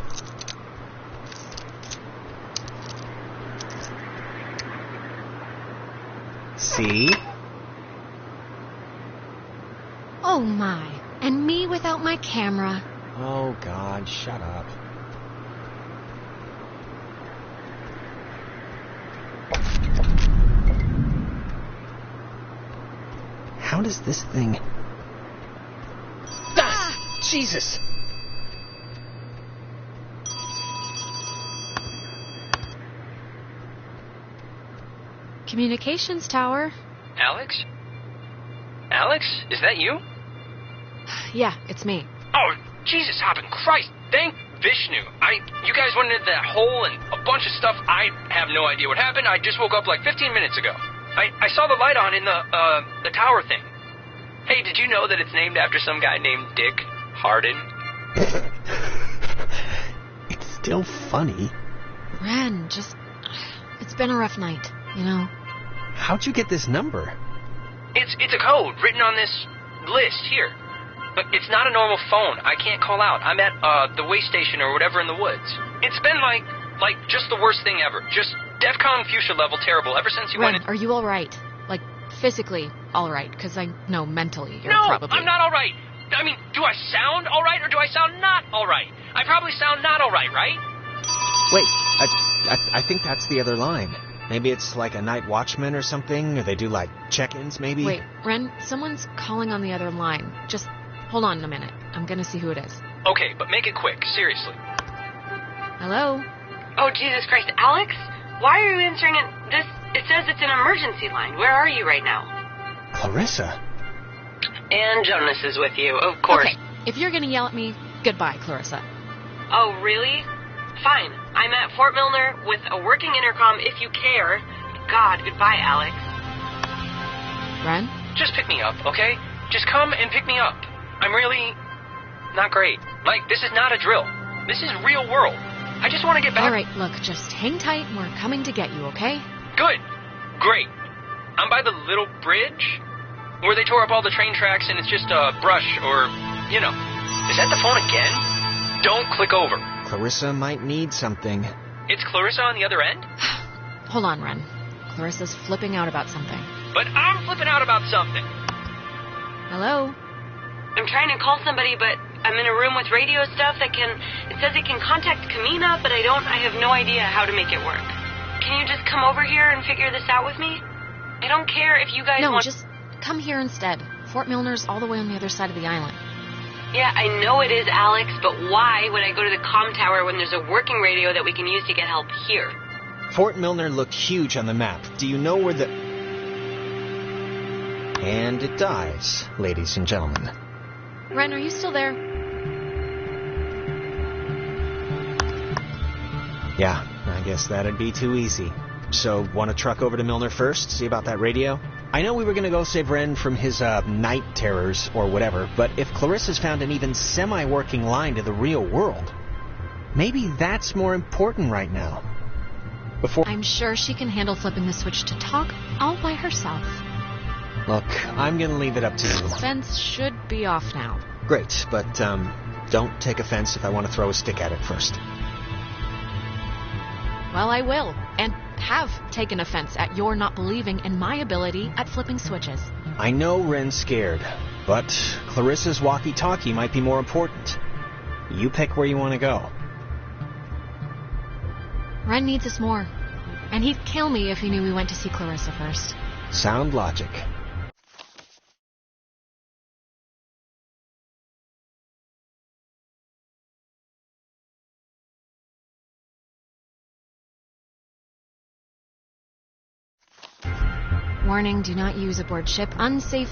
See? Oh my. And me without my camera. Oh, God, shut up. How does this thing... Ah! Jesus! Communications tower. Alex? Alex, is that you? Yeah, it's me. Oh, Jesus hopping Christ! Thank Vishnu. You guys went into that hole and a bunch of stuff. I have no idea what happened. I just woke up like 15 minutes ago. I saw the light on in the tower thing. Hey, did you know that it's named after some guy named Dick Hardin? It's still funny. Ren, it's been a rough night, you know. How'd you get this number? It's a code written on this list here. But it's not a normal phone. I can't call out. I'm at the way station or whatever in the woods. It's been like just the worst thing ever. Just DEFCON fuchsia level terrible ever since you Ren, went in... are you all right? Like, physically all right? Because I know mentally you're No, probably... I'm not all right. I mean, do I sound all right or do I sound not all right? I probably sound not all right, right? Wait, I think that's the other line. Maybe it's like a night watchman or something, or they do like check-ins, maybe? Wait, Ren, someone's calling on the other line. Just hold on a minute. I'm gonna see who it is. Okay, but make it quick, seriously. Hello? Oh, Jesus Christ. Alex? Why are you answering it? It says it's an emergency line. Where are you right now? Clarissa. And Jonas is with you, of course. Okay, if you're gonna yell at me, goodbye, Clarissa. Oh, really? Fine. I'm at Fort Milner with a working intercom if you care. God, goodbye, Alex. Ren? Just pick me up, okay? Just come and pick me up. I'm really not great. Like, this is not a drill. This is real world. I just want to get back... All right, look, just hang tight and we're coming to get you, okay? Good. Great. I'm by the little bridge where they tore up all the train tracks and it's just brush or, you know. Is that the phone again? Don't click over. Clarissa might need something. It's Clarissa on the other end? Hold on, Ren. Clarissa's flipping out about something. But I'm flipping out about something. Hello? I'm trying to call somebody, but I'm in a room with radio stuff it says it can contact Kamina, but I have no idea how to make it work. Can you just come over here and figure this out with me? I don't care if you guys No, want... just come here instead. Fort Milner's all the way on the other side of the island. Yeah, I know it is, Alex, but why would I go to the comm tower when there's a working radio that we can use to get help here? Fort Milner looked huge on the map. Do you know where the... And it dies, ladies and gentlemen. Ren, are you still there? Yeah, I guess that'd be too easy. So, want to truck over to Milner first, see about that radio? I know we were going to go save Ren from his night terrors or whatever, but if Clarissa's found an even semi-working line to the real world, maybe that's more important right now. I'm sure she can handle flipping the switch to talk all by herself. Look, I'm going to leave it up to you. Fence should be off now. Great, but don't take offense if I want to throw a stick at it first. Well, I will, and have taken offense at your not believing in my ability at flipping switches. I know Ren's scared, but Clarissa's walkie-talkie might be more important. You pick where you want to go. Ren needs us more, and he'd kill me if he knew we went to see Clarissa first. Sound logic. Warning, do not use aboard ship. Unsafe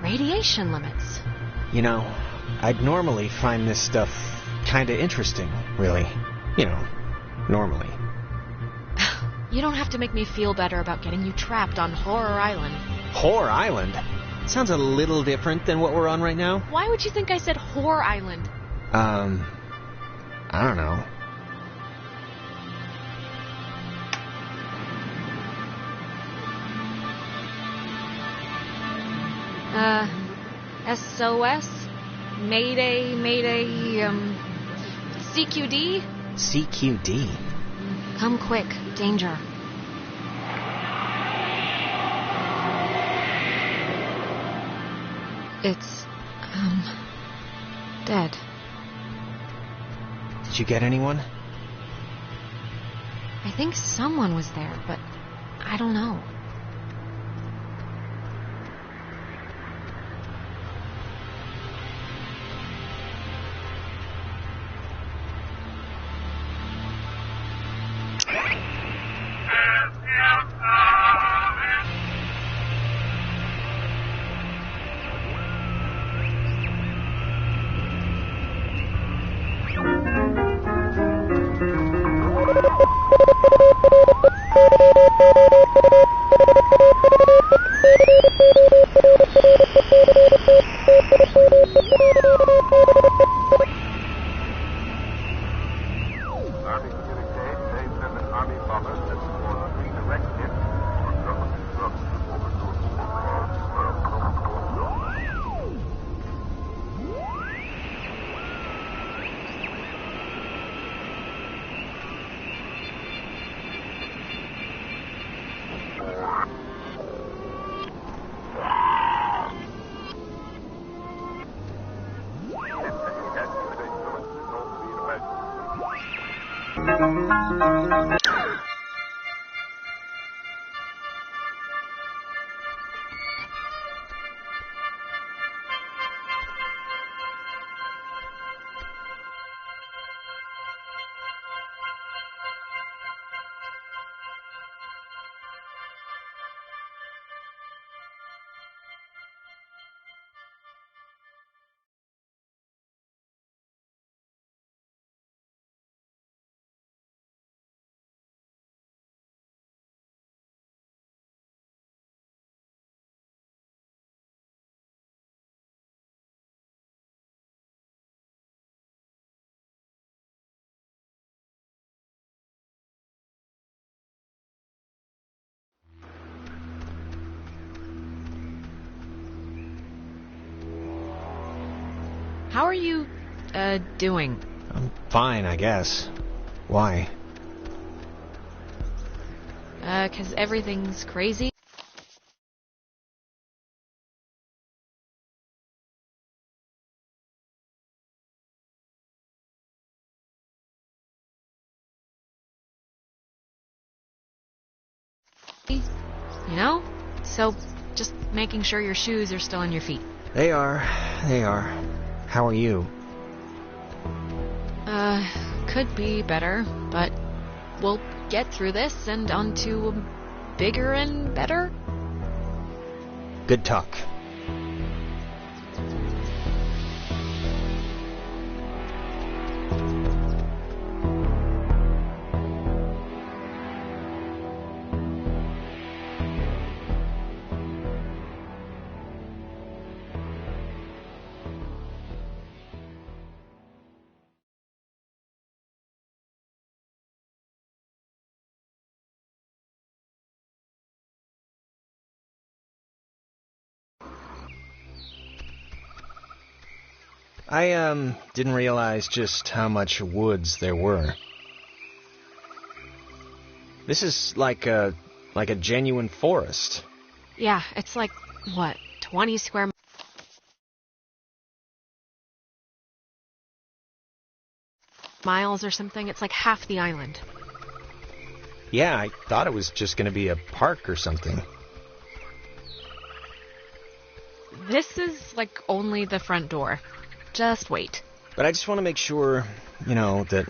radiation limits. You know, I'd normally find this stuff kinda interesting, really. You know, normally. You don't have to make me feel better about getting you trapped on Horror Island. Horror Island? Sounds a little different than what we're on right now. Why would you think I said Horror Island? I don't know. SOS? Mayday, CQD? CQD? Come quick, danger. It's, dead. Did you get anyone? I think someone was there, but I don't know. How are you, doing? I'm fine, I guess. Why? 'Cause everything's crazy? You know? So, just making sure your shoes are still on your feet. They are. How are you? Could be better, but we'll get through this and on to bigger and better. Good talk. I, didn't realize just how much woods there were. This is like a genuine forest. Yeah, it's like, what, 20 square miles or something? It's like half the island. Yeah, I thought it was just gonna be a park or something. This is like only the front door. Just wait. But I just want to make sure, that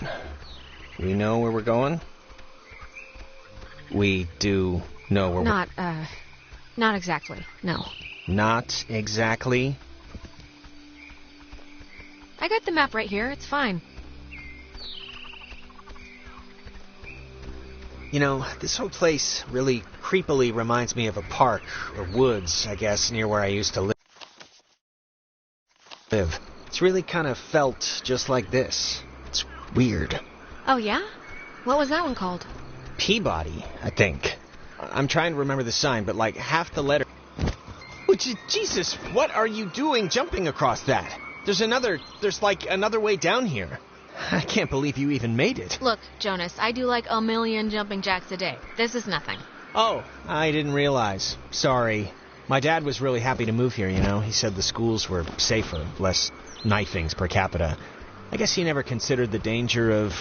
we know where we're going. We do know where Not, Not exactly, no. Not exactly? I got the map right here, it's fine. You know, this whole place really creepily reminds me of a park, or woods, I guess, near where I used to live. It's really kind of felt just like this. It's weird. Oh, yeah? What was that one called? Peabody, I think. I'm trying to remember the sign, but like half the letter... Oh, Jesus, what are you doing jumping across that? There's like another way down here. I can't believe you even made it. Look, Jonas, I do like 1,000,000 jumping jacks a day. This is nothing. Oh, I didn't realize. Sorry. My dad was really happy to move here, you know. He said the schools were safer, less knifings per capita. I guess he never considered the danger of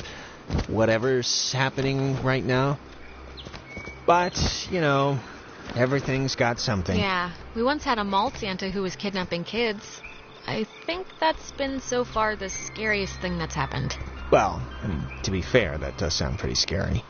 whatever's happening right now. But, you know, everything's got something. Yeah, we once had a mall Santa who was kidnapping kids. I think that's been so far the scariest thing that's happened. Well, to be fair, that does sound pretty scary.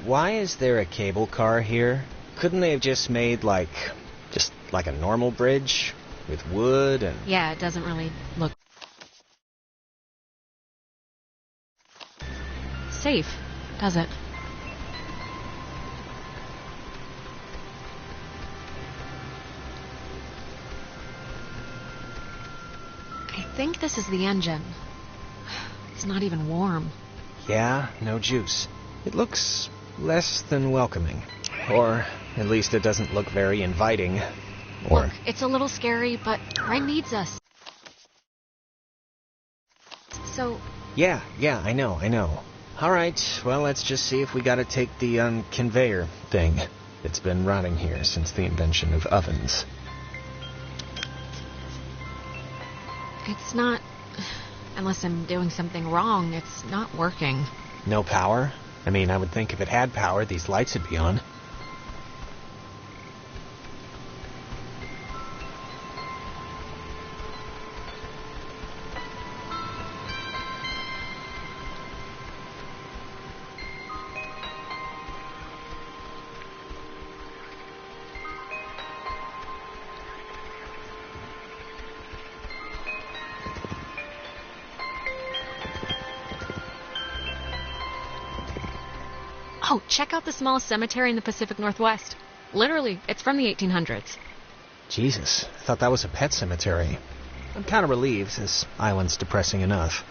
Why is there a cable car here? Couldn't they have just made, like a normal bridge with wood and... Yeah, it doesn't really look safe, does it? I think this is the engine. It's not even warm. Yeah, no juice. It looks less than welcoming. Or at least it doesn't look very inviting. Or... Look, it's a little scary, but Ren needs us. So... Yeah, I know. Alright, well, let's just see if we gotta take the, conveyor thing. It's been rotting here since the invention of ovens. It's not... Unless I'm doing something wrong, it's not working. No power? I mean, I would think if it had power, these lights would be on. Oh, check out the smallest cemetery in the Pacific Northwest. Literally, it's from the 1800s. Jesus, I thought that was a pet cemetery. I'm kind of relieved, this island's depressing enough.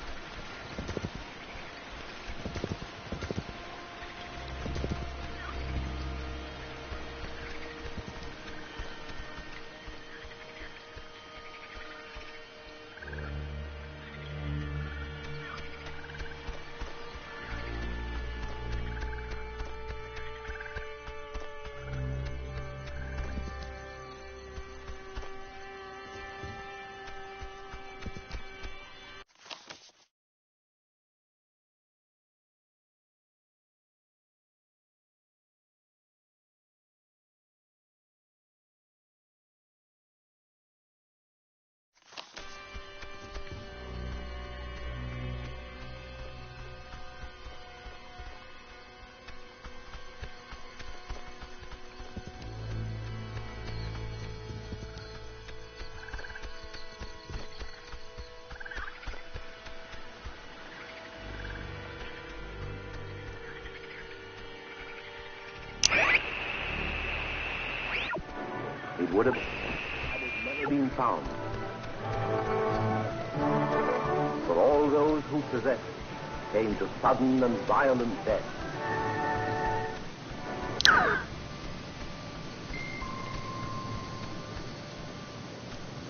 It would have had it never been found. For all those who possessed it came to sudden and violent death.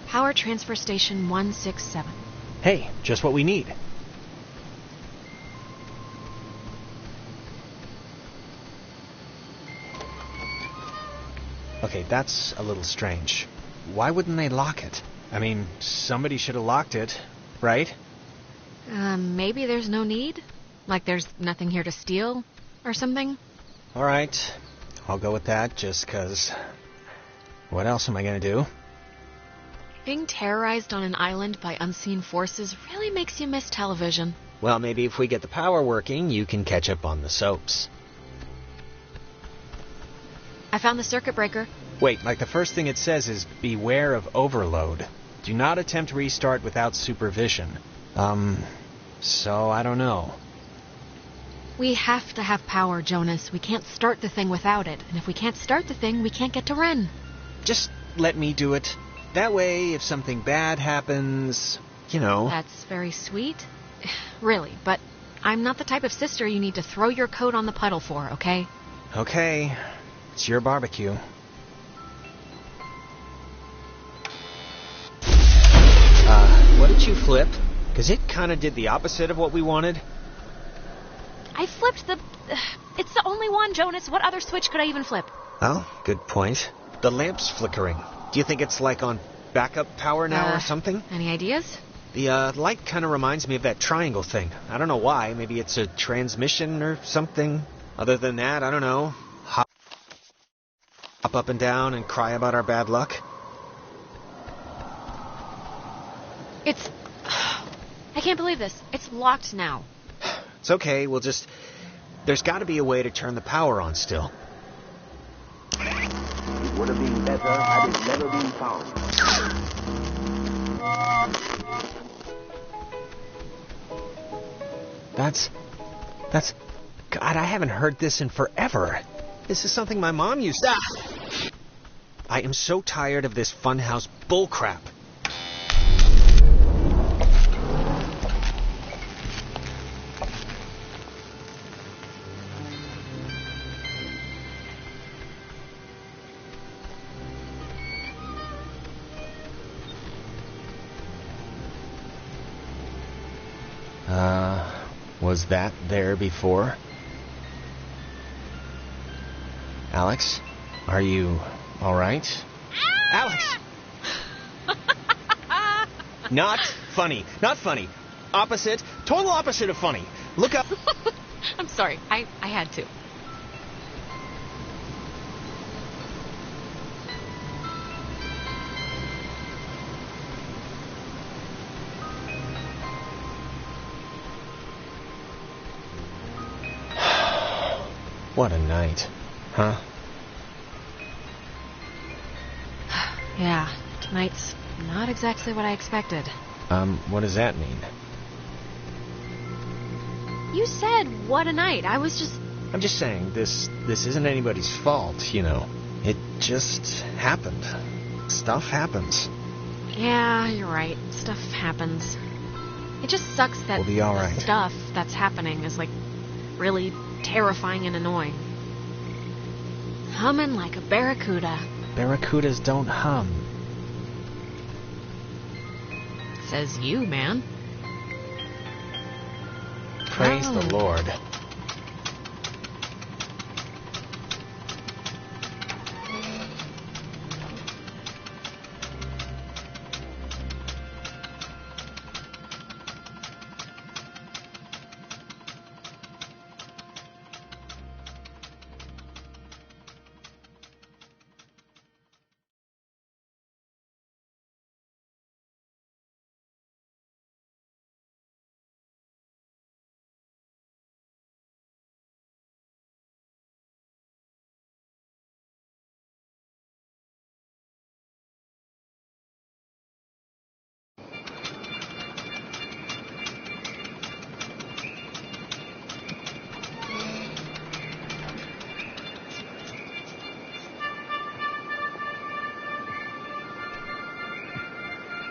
Power Transfer Station 167. Hey, just what we need. Okay, that's a little strange. Why wouldn't they lock it? I mean, somebody should have locked it, right? Maybe there's no need? Like there's nothing here to steal or something? All right, I'll go with that just 'cause... What else am I gonna do? Being terrorized on an island by unseen forces really makes you miss television. Well, maybe if we get the power working, you can catch up on the soaps. I found the circuit breaker. Wait, like the first thing it says is, beware of overload. Do not attempt restart without supervision. So I don't know. We have to have power, Jonas. We can't start the thing without it. And if we can't start the thing, we can't get to Ren. Just let me do it. That way, if something bad happens, you know... That's very sweet. Really, but I'm not the type of sister you need to throw your coat on the puddle for, okay? Okay. It's your barbecue. What did you flip? Because it kind of did the opposite of what we wanted. I flipped the... It's the only one, Jonas. What other switch could I even flip? Oh, good point. The lamp's flickering. Do you think it's like on backup power now or something? Any ideas? The light kind of reminds me of that triangle thing. I don't know why. Maybe it's a transmission or something. Other than that, I don't know. Hop up and down and cry about our bad luck. It's... I can't believe this. It's locked now. It's okay. We'll just... There's got to be a way to turn the power on still. It would have been better had it never been found. That's... God, I haven't heard this in forever. This is something my mom used to... I am so tired of this funhouse bullcrap. Was that there before? Alex? Are you all right? Alex! Not funny. Not funny. Opposite. Total opposite of funny. Look up. I'm sorry. I had to. What a night. Huh? Yeah, tonight's not exactly what I expected. What does that mean? You said, what a night. I was just... I'm just saying, this isn't anybody's fault, you know. It just happened. Stuff happens. Yeah, you're right. Stuff happens. It just sucks that We'll be all the right. stuff that's happening is, like, really terrifying and annoying. Humming like a barracuda. Barracudas don't hum. Says you, man. Praise the Lord.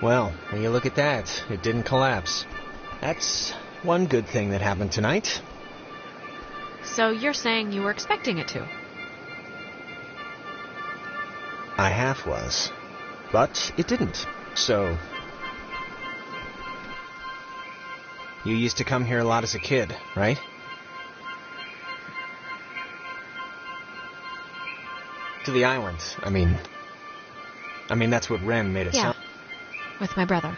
Well, when you look at that, it didn't collapse. That's one good thing that happened tonight. So you're saying you were expecting it to? I half was. But it didn't. So... You used to come here a lot as a kid, right? To the island. I mean, that's what Ren made it sound. With my brother.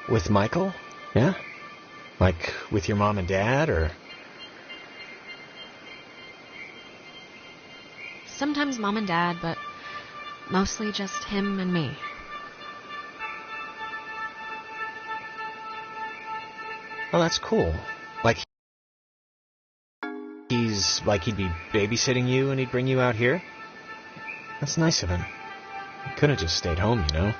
With Michael? Yeah? Like, with your mom and dad, or... Sometimes mom and dad, but mostly just him and me. Oh, that's cool. Like, he'd be babysitting you and he'd bring you out here? That's nice of him. He could have just stayed home, you know?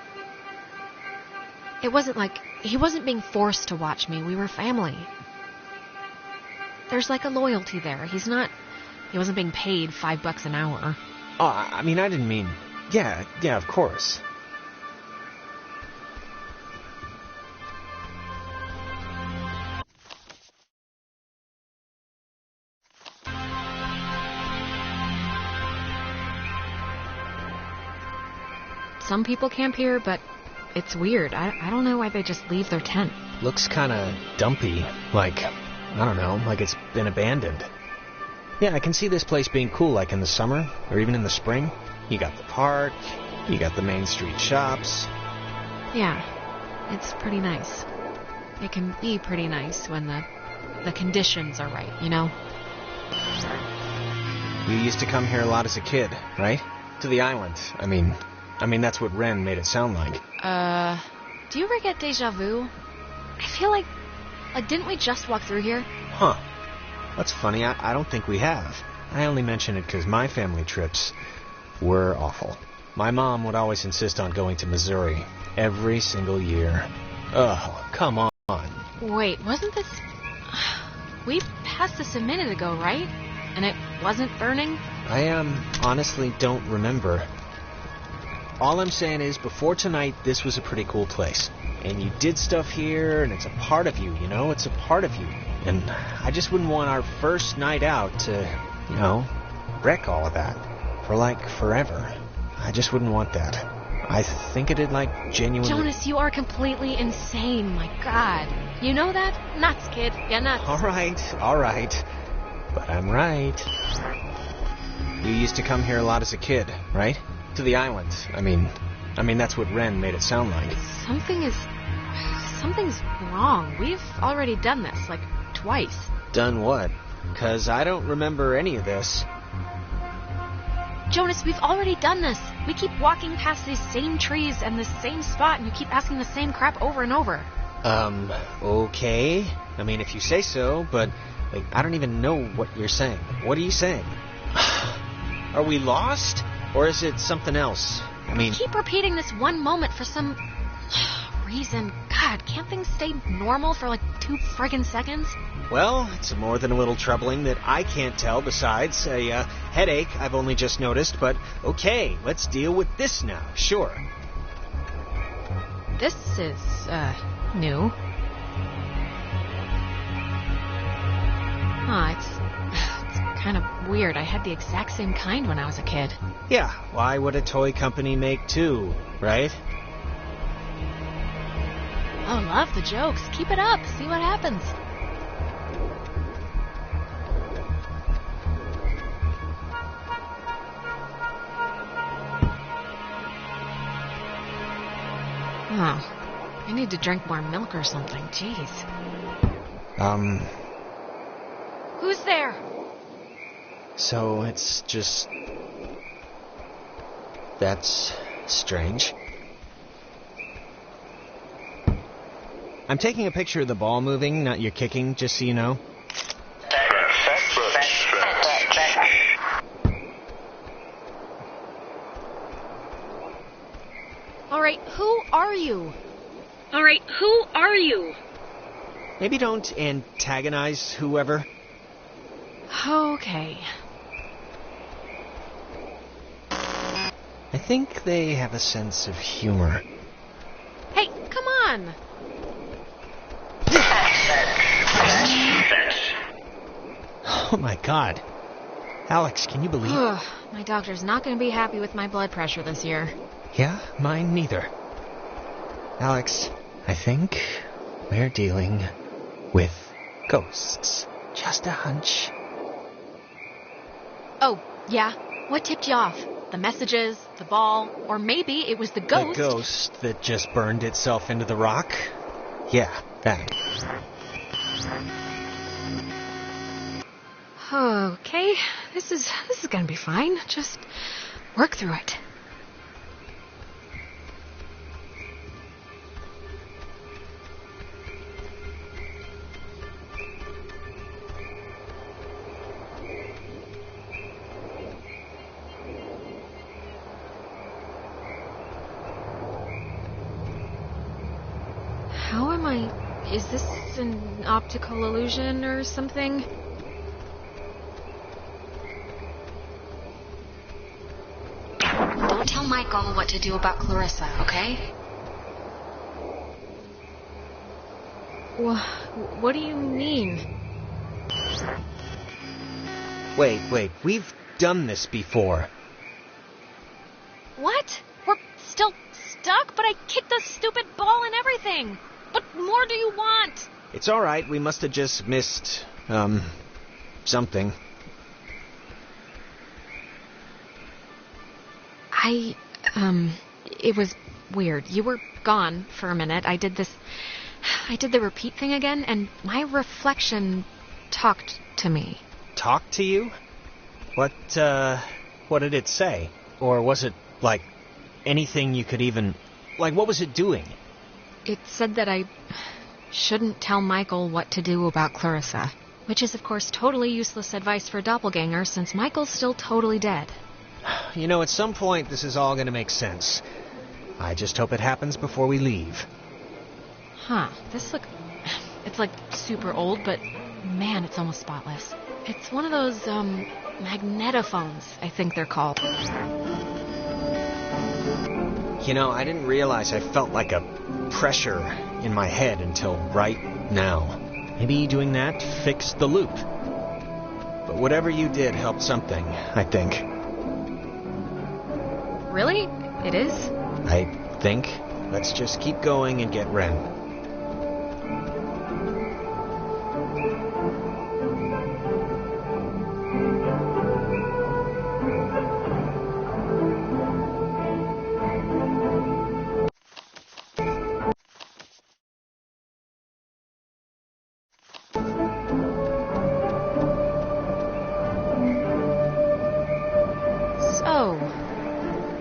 It wasn't like he wasn't being forced to watch me. We were family. There's like a loyalty there. He wasn't being paid $5 an hour. Oh, I didn't mean... Yeah, of course. Some people camp here, but it's weird. I don't know why they just leave their tent. Looks kind of dumpy. Like, I don't know, like it's been abandoned. Yeah, I can see this place being cool, like in the summer, or even in the spring. You got the park, you got the main street shops. Yeah, it's pretty nice. It can be pretty nice when the conditions are right, you know? You used to come here a lot as a kid, right? To the island. I mean, that's what Ren made it sound like. Do you ever get deja vu? I feel like didn't we just walk through here? Huh. That's funny. I don't think we have. I only mention it because my family trips were awful. My mom would always insist on going to Missouri every single year. Oh, come on. Wait, wasn't this... We passed this a minute ago, right? And it wasn't burning? I honestly don't remember. All I'm saying is, before tonight, this was a pretty cool place. And you did stuff here, and it's a part of you, you know? It's a part of you. And I just wouldn't want our first night out to, you know, wreck all of that. For, like, forever. I just wouldn't want that. I think it'd, like, genuinely... Jonas, you are completely insane. My God. You know that? Nuts, kid. Yeah, nuts. All right. But I'm right. You used to come here a lot as a kid, right? To the island. I mean, that's what Ren made it sound like. Something's wrong. We've already done this, like, twice. Done what? 'Cause I don't remember any of this. Jonas, we've already done this. We keep walking past these same trees and the same spot, and you keep asking the same crap over and over. Okay. If you say so, but, like, I don't even know what you're saying. What are you saying? Are we lost? Or is it something else? You keep repeating this one moment for some reason. God, can't things stay normal for like 2 friggin' seconds? Well, it's more than a little troubling that I can't tell besides a headache I've only just noticed, but okay, let's deal with this now, sure. This is, new. It's kind of weird. I had the exact same kind when I was a kid. Yeah, why would a toy company make two, right? Oh, love the jokes. Keep it up. See what happens. Oh, I need to drink more milk or something. Jeez. Who's there? So it's just... That's strange. I'm taking a picture of the ball moving, not your kicking, just so you know. Alright, who are you? Maybe don't antagonize whoever. Okay. I think they have a sense of humor. Hey, on? Oh my god. Alex, can you believe... My doctor's not going to be happy with my blood pressure this year. Yeah, mine neither. Alex, I think we're dealing with ghosts. Just a hunch. Oh, yeah? What tipped you off? The messages, the ball, or maybe it was the ghost? The ghost that just burned itself into the rock? Yeah, that. Okay, this is gonna be fine. Just work through it. How am I... Is this an optical illusion or something? Don't tell Michael what to do about Clarissa, okay? What do you mean? Wait. We've done this before. What? We're still stuck, but I kicked the stupid ball and everything. What more do you want? It's all right. We must have just missed, something. It was weird. You were gone for a minute. I did the repeat thing again, and my reflection talked to me. Talked to you? What did it say? Or was it, like, anything you could even... Like, what was it doing? It said that I shouldn't tell Michael what to do about Clarissa. Which is, of course, totally useless advice for a doppelganger, since Michael's still totally dead. You know, at some point, this is all going to make sense. I just hope it happens before we leave. Huh. It's like super old, but man, it's almost spotless. It's one of those, magnetophones, I think they're called. You know, I didn't realize I felt like a pressure in my head until right now. Maybe doing that fixed the loop. But whatever you did helped something, I think. Really? It is? I think. Let's just keep going and get Ren.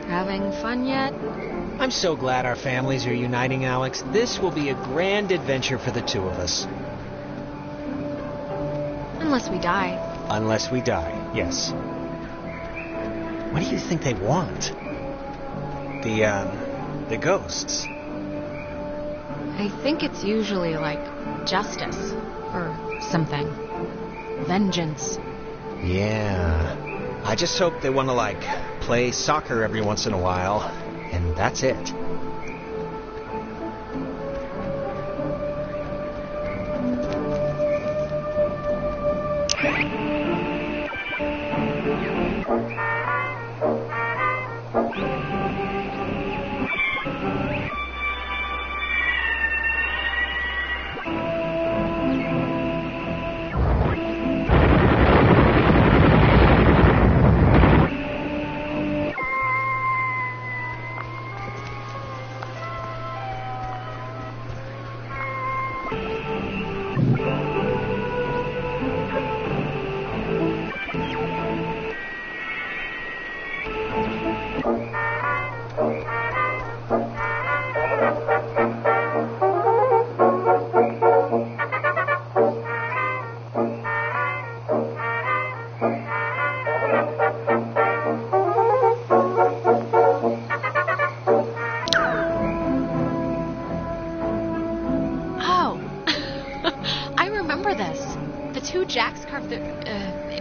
Having fun yet? I'm so glad our families are uniting, Alex. This will be a grand adventure for the two of us. Unless we die. Unless we die, yes. What do you think they want? The ghosts. I think it's usually like justice or something. Vengeance. Yeah. I just hope they want to, like, play soccer every once in a while, and that's it.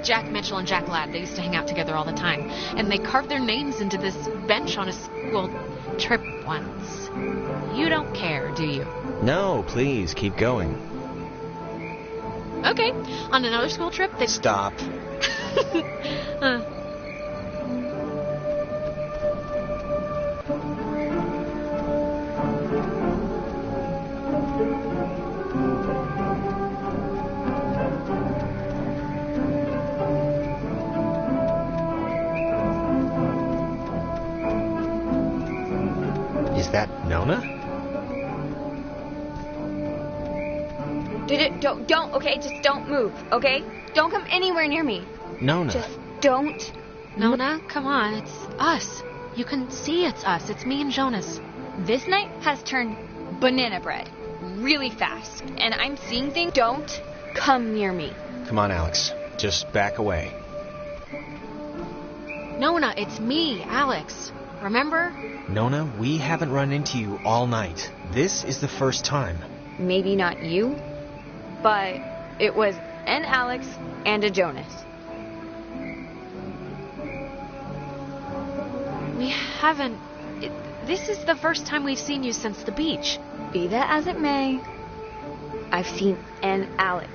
Jack Mitchell and Jack Ladd, they used to hang out together all the time. And they carved their names into this bench on a school trip once. You don't care, do you? No, please, keep going. Okay, on another school trip, they... Stop. Is that Nona? Don't, okay? Just don't move, okay? Don't come anywhere near me. Nona. Just don't. Nona, come on, it's us. You can see it's us. It's me and Jonas. This night has turned banana bread really fast, and I'm seeing things. Don't come near me. Come on, Alex. Just back away. Nona, it's me, Alex. Remember? Nona, we haven't run into you all night. This is the first time. Maybe not you, but it was an Alex and a Jonas. We haven't... This is the first time we've seen you since the beach. Be that as it may, I've seen an Alex.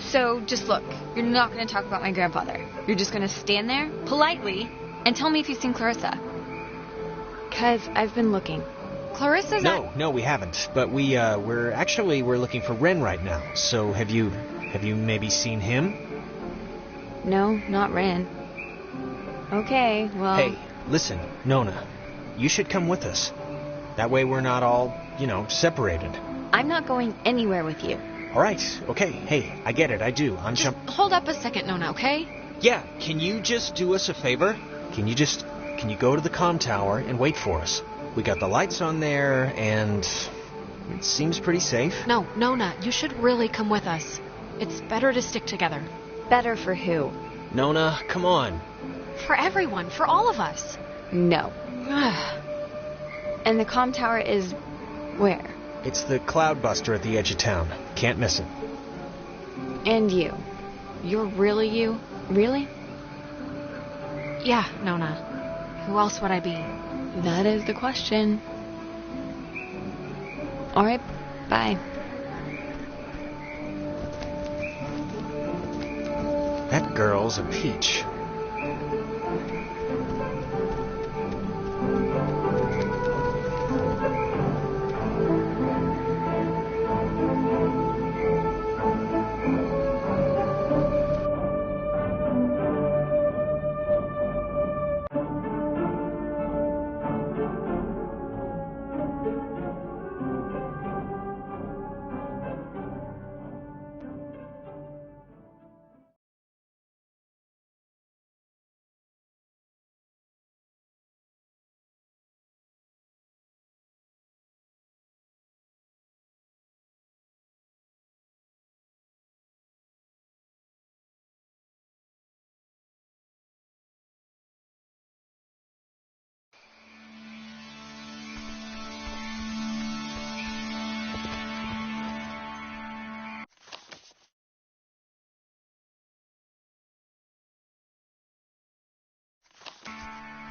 So just look, you're not going to talk about my grandfather. You're just going to stand there politely and tell me if you've seen Clarissa. Because I've been looking. Clarissa's No, we haven't. But we're looking for Ren right now. So have you maybe seen him? No, not Ren. Okay, well... Hey, listen, Nona. You should come with us. That way we're not all, separated. I'm not going anywhere with you. All right, okay. Hey, I get it, I do. Hold up a second, Nona, okay? Yeah, can you just do us a favor? Can you go to the comm tower and wait for us? We got the lights on there, and it seems pretty safe. No, Nona, you should really come with us. It's better to stick together. Better for who? Nona, come on. For everyone, for all of us. No. And the comm tower is where? It's the Cloudbuster at the edge of town. Can't miss it. And you? You're really you? Really? Yeah, Nona. Who else would I be? That is the question. All right, bye. That girl's a peach.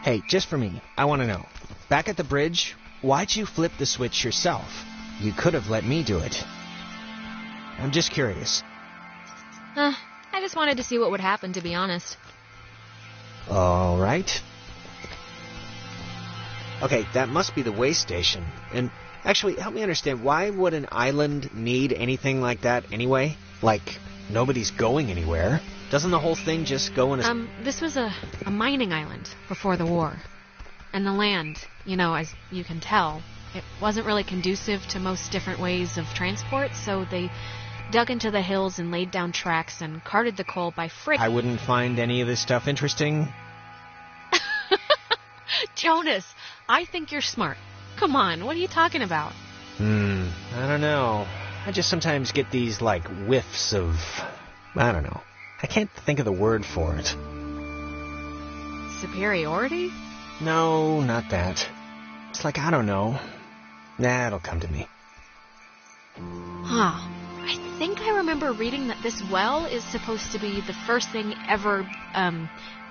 Hey, just for me, I want to know. Back at the bridge, why'd you flip the switch yourself? You could have let me do it. I'm just curious. I just wanted to see what would happen, to be honest. All right. Okay, that must be the way station. And actually, help me understand, why would an island need anything like that anyway? Like, nobody's going anywhere. Doesn't the whole thing just go in a... This was a mining island before the war. And the land, as you can tell, it wasn't really conducive to most different ways of transport, so they dug into the hills and laid down tracks and carted the coal by freight. I wouldn't find any of this stuff interesting. Jonas, I think you're smart. Come on, what are you talking about? I don't know. I just sometimes get these, whiffs of... I don't know. I can't think of the word for it. Superiority? No, not that. It's I don't know. Nah, it'll come to me. I think I remember reading that this well is supposed to be the first thing ever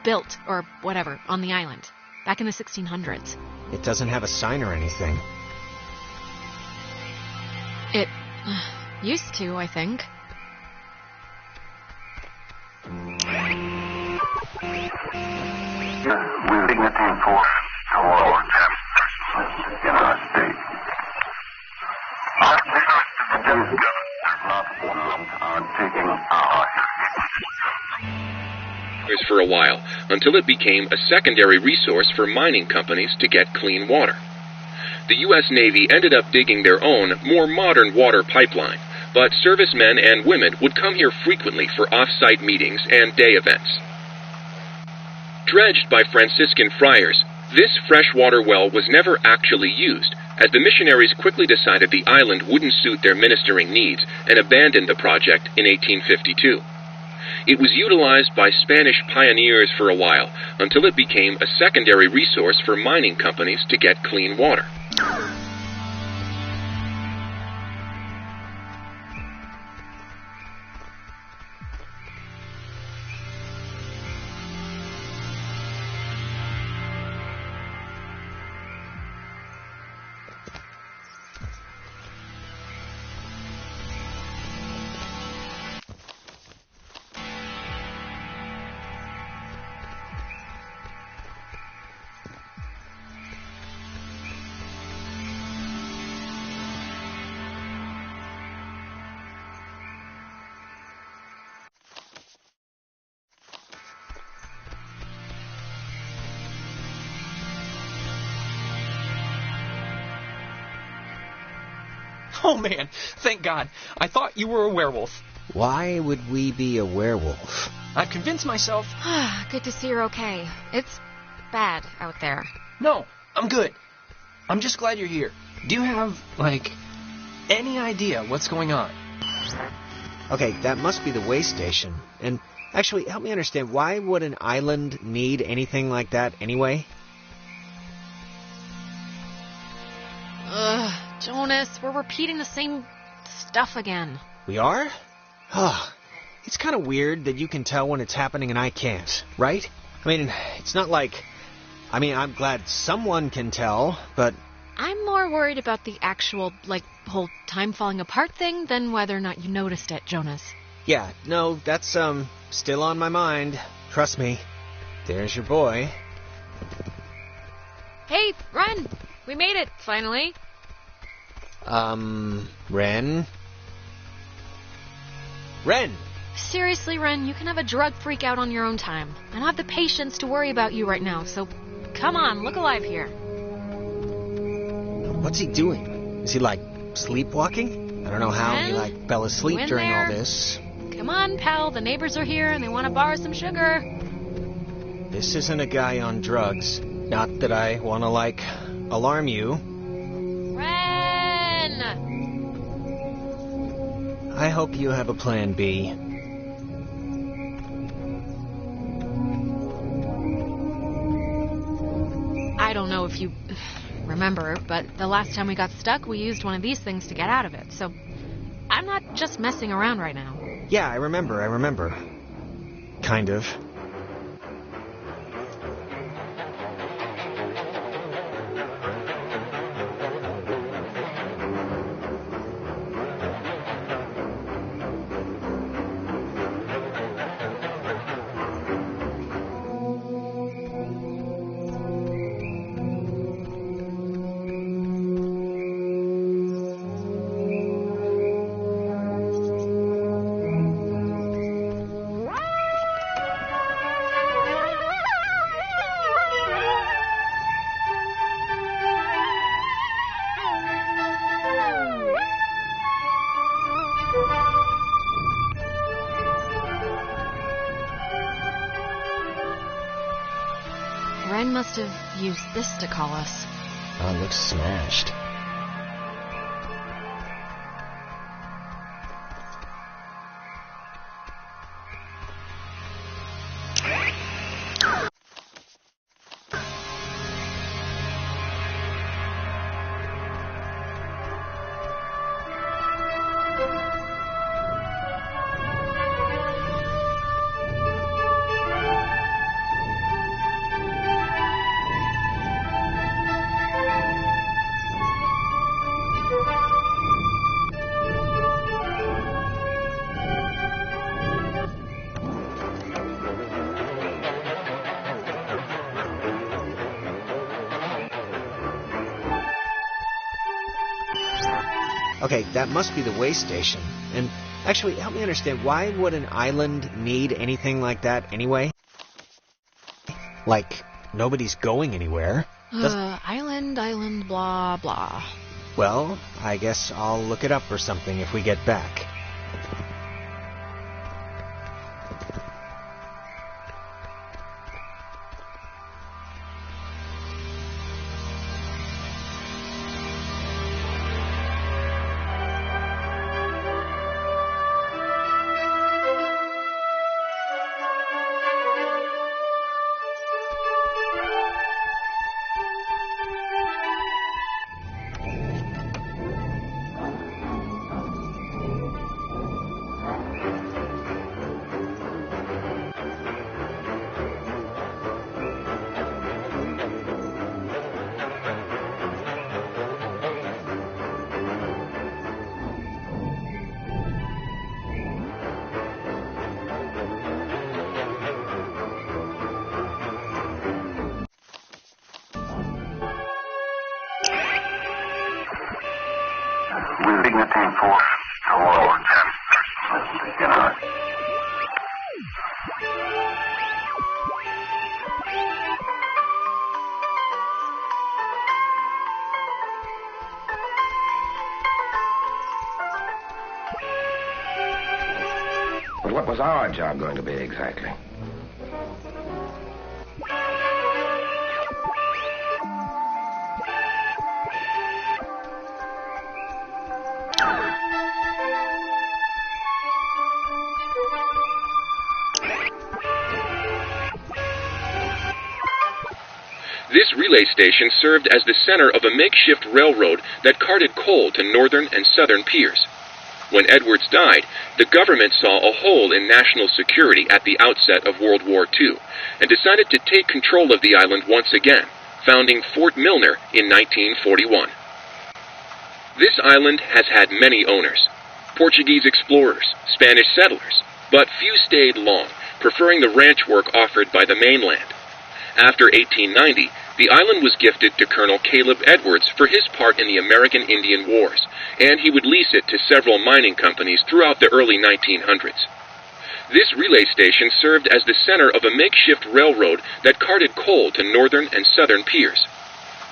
built, or whatever, on the island, back in the 1600s. It doesn't have a sign or anything. It used to, I think. With dignity for all in our state. Our leaders not are taking our for a while, until it became a secondary resource for mining companies to get clean water. The U.S. Navy ended up digging their own, more modern water pipeline, but servicemen and women would come here frequently for off-site meetings and day events. Dredged by Franciscan friars, this freshwater well was never actually used, as the missionaries quickly decided the island wouldn't suit their ministering needs and abandoned the project in 1852. It was utilized by Spanish pioneers for a while, until it became a secondary resource for mining companies to get clean water. Oh, man, thank God. I thought you were a werewolf. Why would we be a werewolf? I've convinced myself... Good to see you're okay. It's bad out there. No, I'm good. I'm just glad you're here. Do you have, any idea what's going on? Okay, that must be the way station. And actually, help me understand, why would an island need anything like that anyway? Jonas, we're repeating the same stuff again. We are? It's kind of weird that you can tell when it's happening and I can't, right? I mean, it's not like... I'm glad someone can tell, but... I'm more worried about the actual, whole time falling apart thing than whether or not you noticed it, Jonas. Yeah, no, that's, still on my mind. Trust me. There's your boy. Hey, Ren! We made it, finally. Ren? Ren! Seriously, Ren, you can have a drug freak out on your own time. I don't have the patience to worry about you right now, so come on, look alive here. What's he doing? Is he, sleepwalking? I don't know how Ren, he, fell asleep during all this. Come on, pal, the neighbors are here and they want to borrow some sugar. This isn't a guy on drugs. Not that I want to, alarm you. Ren! I hope you have a plan B. I don't know if you remember, but the last time we got stuck, we used one of these things to get out of it, so I'm not just messing around right now. Yeah, I remember. Kind of. Ren must have used this to call us. Oh, it looks smashed. Okay, that must be the way station. And actually, help me understand, why would an island need anything like that anyway? Like, nobody's going anywhere. Island, blah, blah. Well, I guess I'll look it up or something if we get back. With dignity for tomorrow, 10. Good night. But what was our job going to be exactly? This relay station served as the center of a makeshift railroad that carted coal to northern and southern piers. When Edwards died, the government saw a hole in national security at the outset of World War II and decided to take control of the island once again, founding Fort Milner in 1941. This island has had many owners: Portuguese explorers, Spanish settlers, but few stayed long, preferring the ranch work offered by the mainland. After 1890, the island was gifted to Colonel Caleb Edwards for his part in the American Indian Wars, and he would lease it to several mining companies throughout the early 1900s. This relay station served as the center of a makeshift railroad that carted coal to northern and southern piers.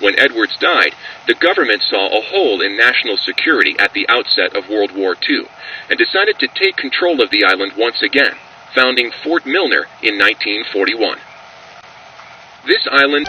When Edwards died, the government saw a hole in national security at the outset of World War II and decided to take control of the island once again, founding Fort Milner in 1941. This island...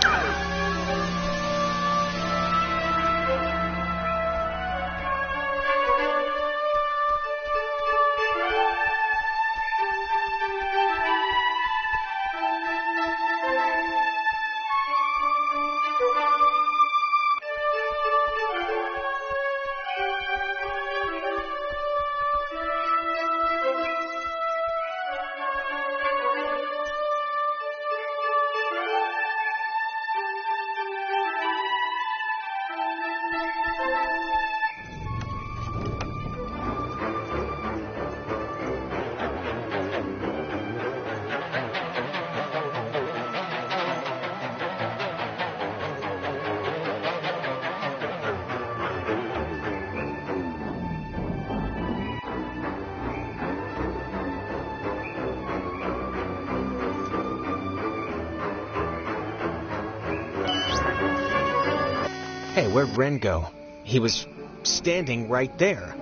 Hey, where'd Ren go? He was standing right there.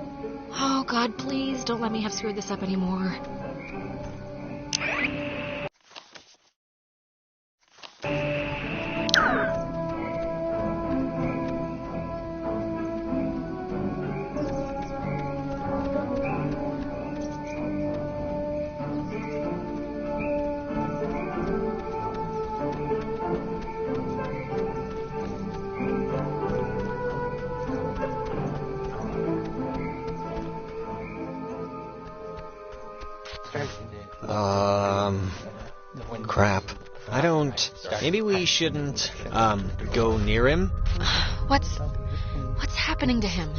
Oh, God, please don't let me have screwed this up anymore. Crap. I don't... Maybe we shouldn't, go near him? What's happening to him?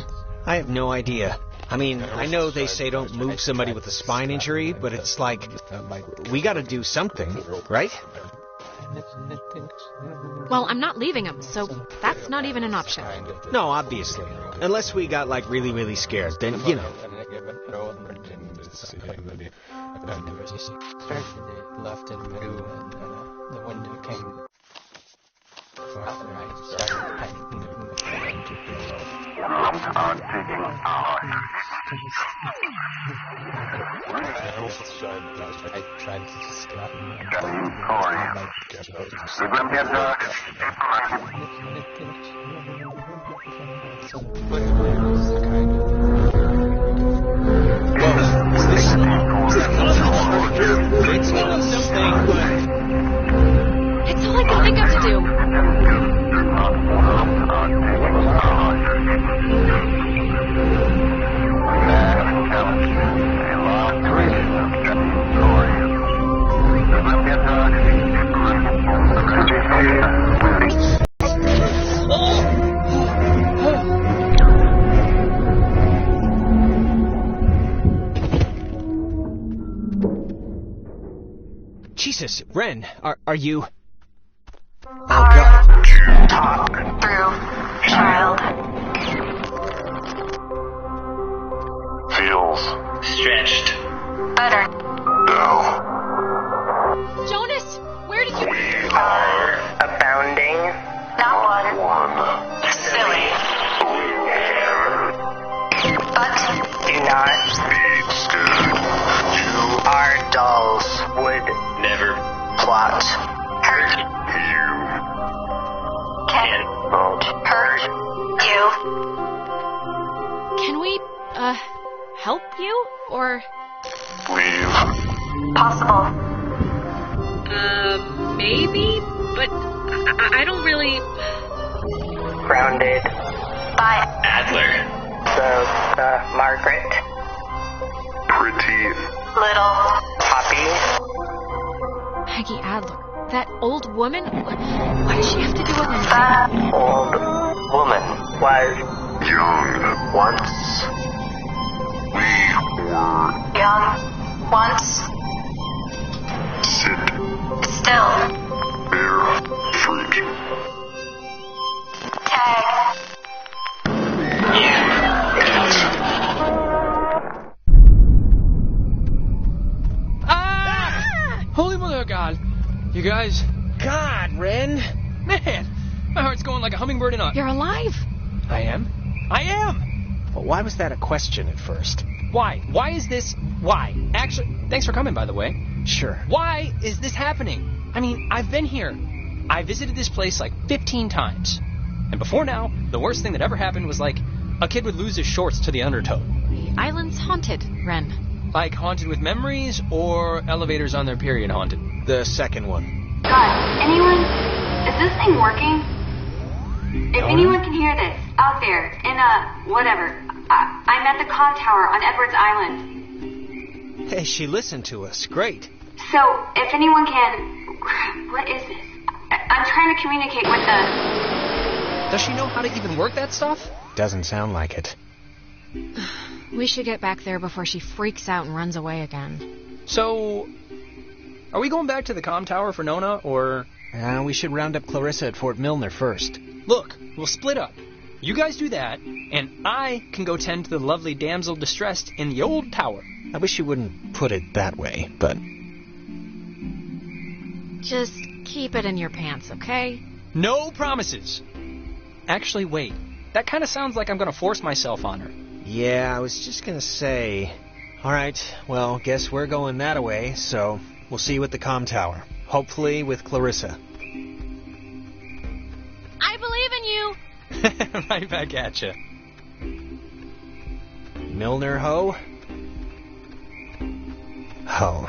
I have no idea. I mean, I know they say don't move somebody with a spine injury, but it's like, we gotta do something, right? Well, I'm not leaving him, so that's not even an option. No, obviously. Unless we got, like, really, really scared, then, you know. Left and the window came. I tried to stop him. It's doing something, but... It's all I can think of to do. Jesus, Ren, are you... Hard talk through, child. Feels stretched. Better. No. Jonas, where did you... We are Abounding. Not one. Silly. But do not Be stood. You our dolls would never plot. Hurt you can won't hurt you. Can we, help you? Or... leave. Possible. Maybe? But I don't really... Grounded by Adler. the Margaret. Pretty. Little Poppy. Peggy Adler. That old woman? What does she have to do with anything? That old woman was Young. once We were. young. Once Sit. still. Bear. Fruit. Tag. Holy mother of God. You guys... God, Ren! Man, my heart's going like a hummingbird in a... You're alive. I am? I am! Well, why was that a question at first? Why? Why is this... Why? Actually, thanks for coming, by the way. Sure. Why is this happening? I mean, I've been here. I visited this place like 15 times. And before now, the worst thing that ever happened was like a kid would lose his shorts to the undertow. The island's haunted, Ren. Like haunted with memories or elevators on their period haunted? The second one. God, anyone? Is this thing working? If anyone can hear this, out there, in whatever, I'm at the comm tower on Edwards Island. Hey, she listened to us. Great. So, if anyone can... What is this? I'm trying to communicate with the... Does she know how to even work that stuff? Doesn't sound like it. We should get back there before she freaks out and runs away again. So, are we going back to the comm tower for Nona, or... We should round up Clarissa at Fort Milner first. Look, we'll split up. You guys do that, and I can go tend to the lovely damsel distressed in the old tower. I wish you wouldn't put it that way, but... Just keep it in your pants, okay? No promises. Actually, wait. That kind of sounds like I'm going to force myself on her. Yeah, I was just gonna say... Alright, well, guess we're going that way, so we'll see you at the comm tower. Hopefully with Clarissa. I believe in you! Right back at you. Milner ho? Ho.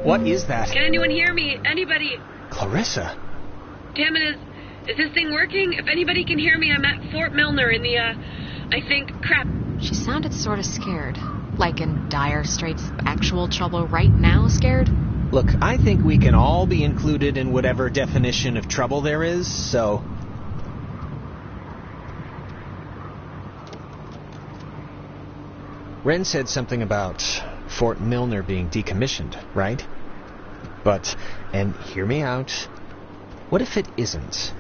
What is that? Can anyone hear me? Anybody? Clarissa? Damn it, is this thing working? If anybody can hear me, I'm at Fort Milner in the, I think, crap. She sounded sort of scared. Like in dire straits, actual trouble right now scared? Look, I think we can all be included in whatever definition of trouble there is, so... Ren said something about Fort Milner being decommissioned, right? But, and hear me out, what if it isn't?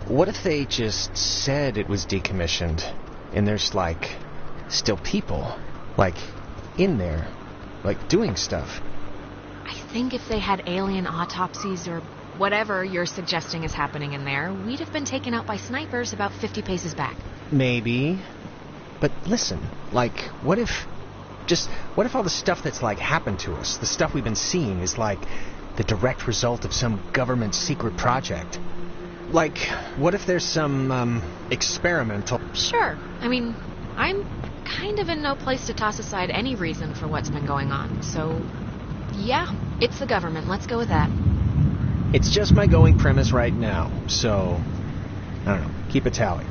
What if they just said it was decommissioned, and there's, like, still people, like, in there, like, doing stuff? I think if they had alien autopsies or whatever you're suggesting is happening in there, we'd have been taken out by snipers about 50 paces back. Maybe. But listen, like, what if all the stuff that's, like, happened to us, the stuff we've been seeing, is, like, the direct result of some government secret project? Like, what if there's some, experimental... Sure. I mean, I'm kind of in no place to toss aside any reason for what's been going on, so... Yeah, it's the government. Let's go with that. It's just my going premise right now, so... I don't know. Keep a tally.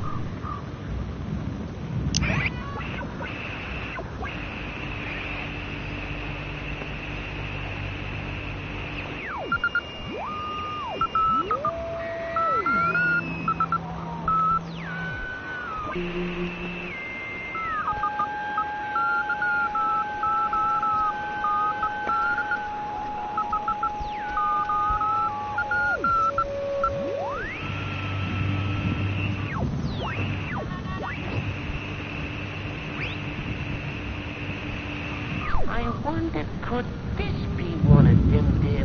I wonder, could this be one of them there?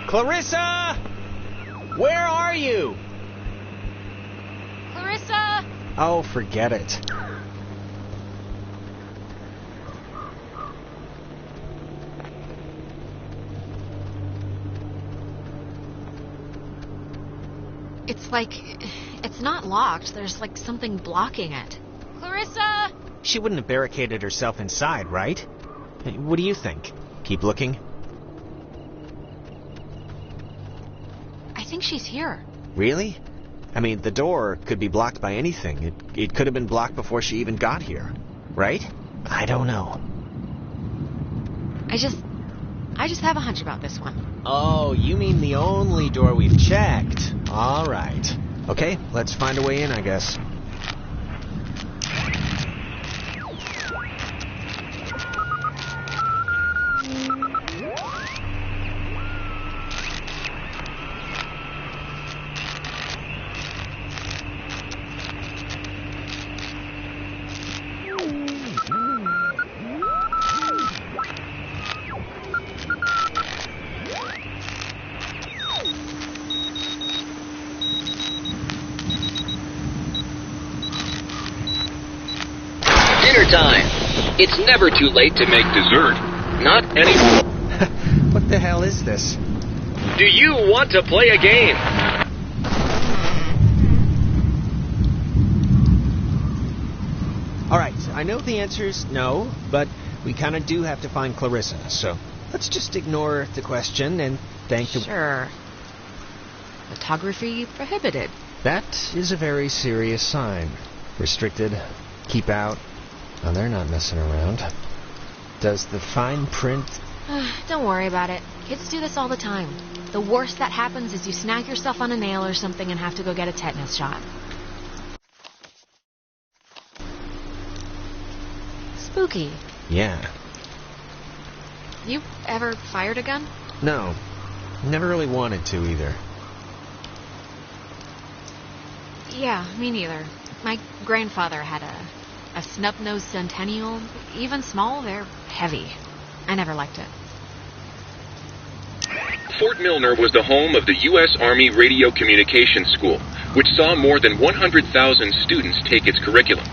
Clarissa! Where are you? Clarissa! Oh, forget it. It's like... it's not locked. There's like something blocking it. Clarissa! She wouldn't have barricaded herself inside, right? What do you think? Keep looking? I think she's here. Really? I mean, the door could be blocked by anything. It could have been blocked before she even got here, right? I don't know. I just have a hunch about this one. Oh, you mean the only door we've checked. All right. Okay, let's find a way in, I guess. Time. It's never too late to make dessert. Not anymore. What the hell is this? Do you want to play a game? All right, I know the answer's no, but we kind of do have to find Clarissa, so let's just ignore the question and thank the... Sure. Photography prohibited. That is a very serious sign. Restricted. Keep out. Oh, they're not messing around. Does the fine print... Don't worry about it. Kids do this all the time. The worst that happens is you snag yourself on a nail or something and have to go get a tetanus shot. Spooky. Yeah. You ever fired a gun? No. Never really wanted to either. Yeah, me neither. My grandfather had a snub-nosed Centennial. Even small, they're heavy. I never liked it. Fort Milner was the home of the U.S. Army Radio Communications School, which saw more than 100,000 students take its curriculum.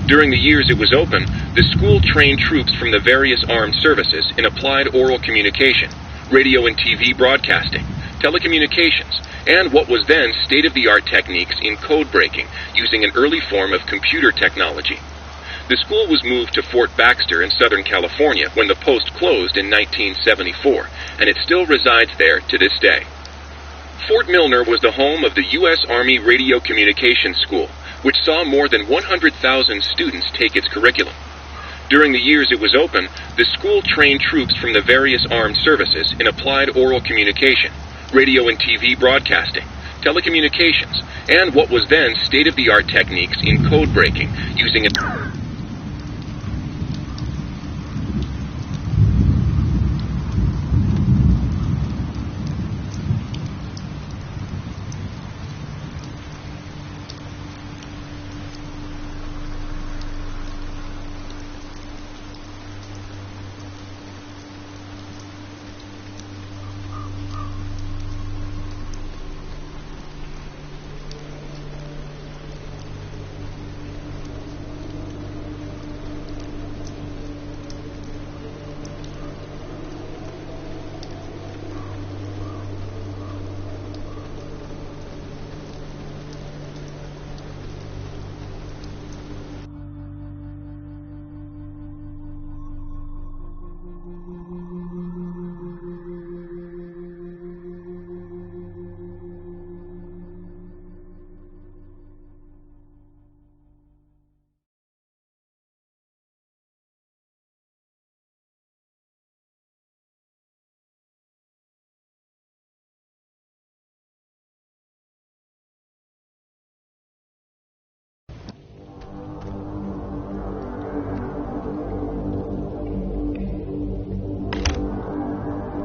During the years it was open, the school trained troops from the various armed services in applied oral communication, radio and TV broadcasting, telecommunications, and what was then state-of-the-art techniques in code breaking using an early form of computer technology. The school was moved to Fort Baxter in Southern California when the post closed in 1974, and it still resides there to this day. Fort Milner was the home of the U.S. Army Radio Communications School, which saw more than 100,000 students take its curriculum. During the years it was open, the school trained troops from the various armed services in applied oral communication, radio and TV broadcasting, telecommunications, and what was then state-of-the-art techniques in code breaking using a...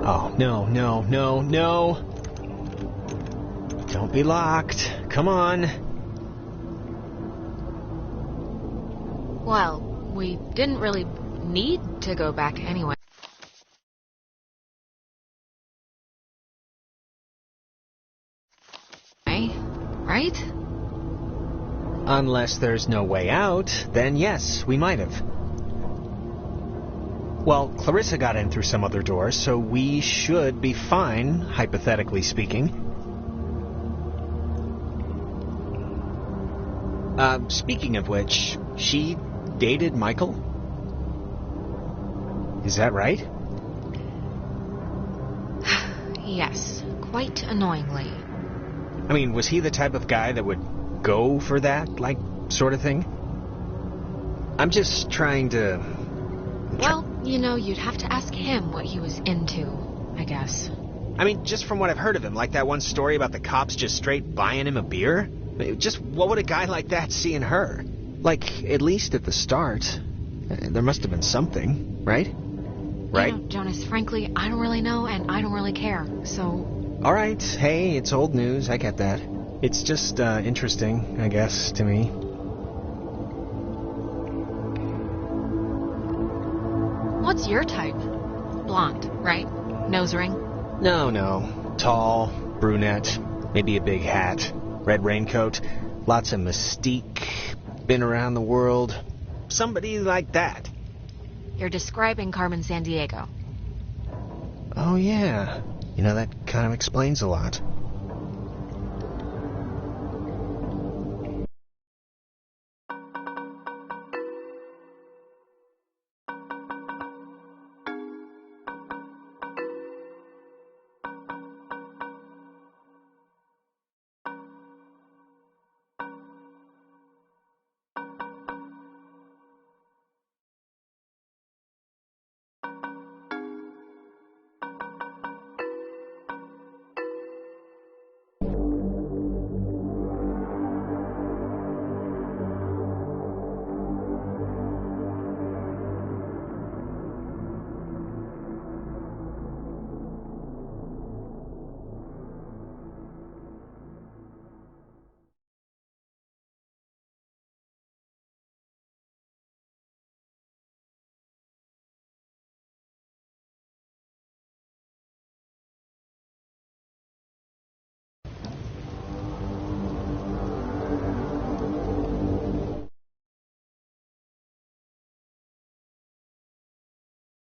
Oh, no. Don't be locked. Come on. Well, we didn't really need to go back anyway. Right? Unless there's no way out, then yes, we might have. Well, Clarissa got in through some other door, so we should be fine, hypothetically speaking. Speaking of which, she dated Michael? Is that right? Yes, quite annoyingly. I mean, was he the type of guy that would go for that, like, sort of thing? I'm just trying to... Well, you know, you'd have to ask him what he was into, I guess. I mean, just from what I've heard of him, like that one story about the cops just straight buying him a beer? Just what would a guy like that see in her? Like, at least at the start, there must have been something, right? Right? You know, Jonas, frankly, I don't really know, and I don't really care, so... All right, hey, it's old news, I get that. It's just interesting, I guess, to me. What's your type? Blonde, right? Nose ring? No. Tall, brunette, maybe a big hat, red raincoat, lots of mystique, been around the world. Somebody like that. You're describing Carmen Sandiego. Oh, yeah. You know, that kind of explains a lot.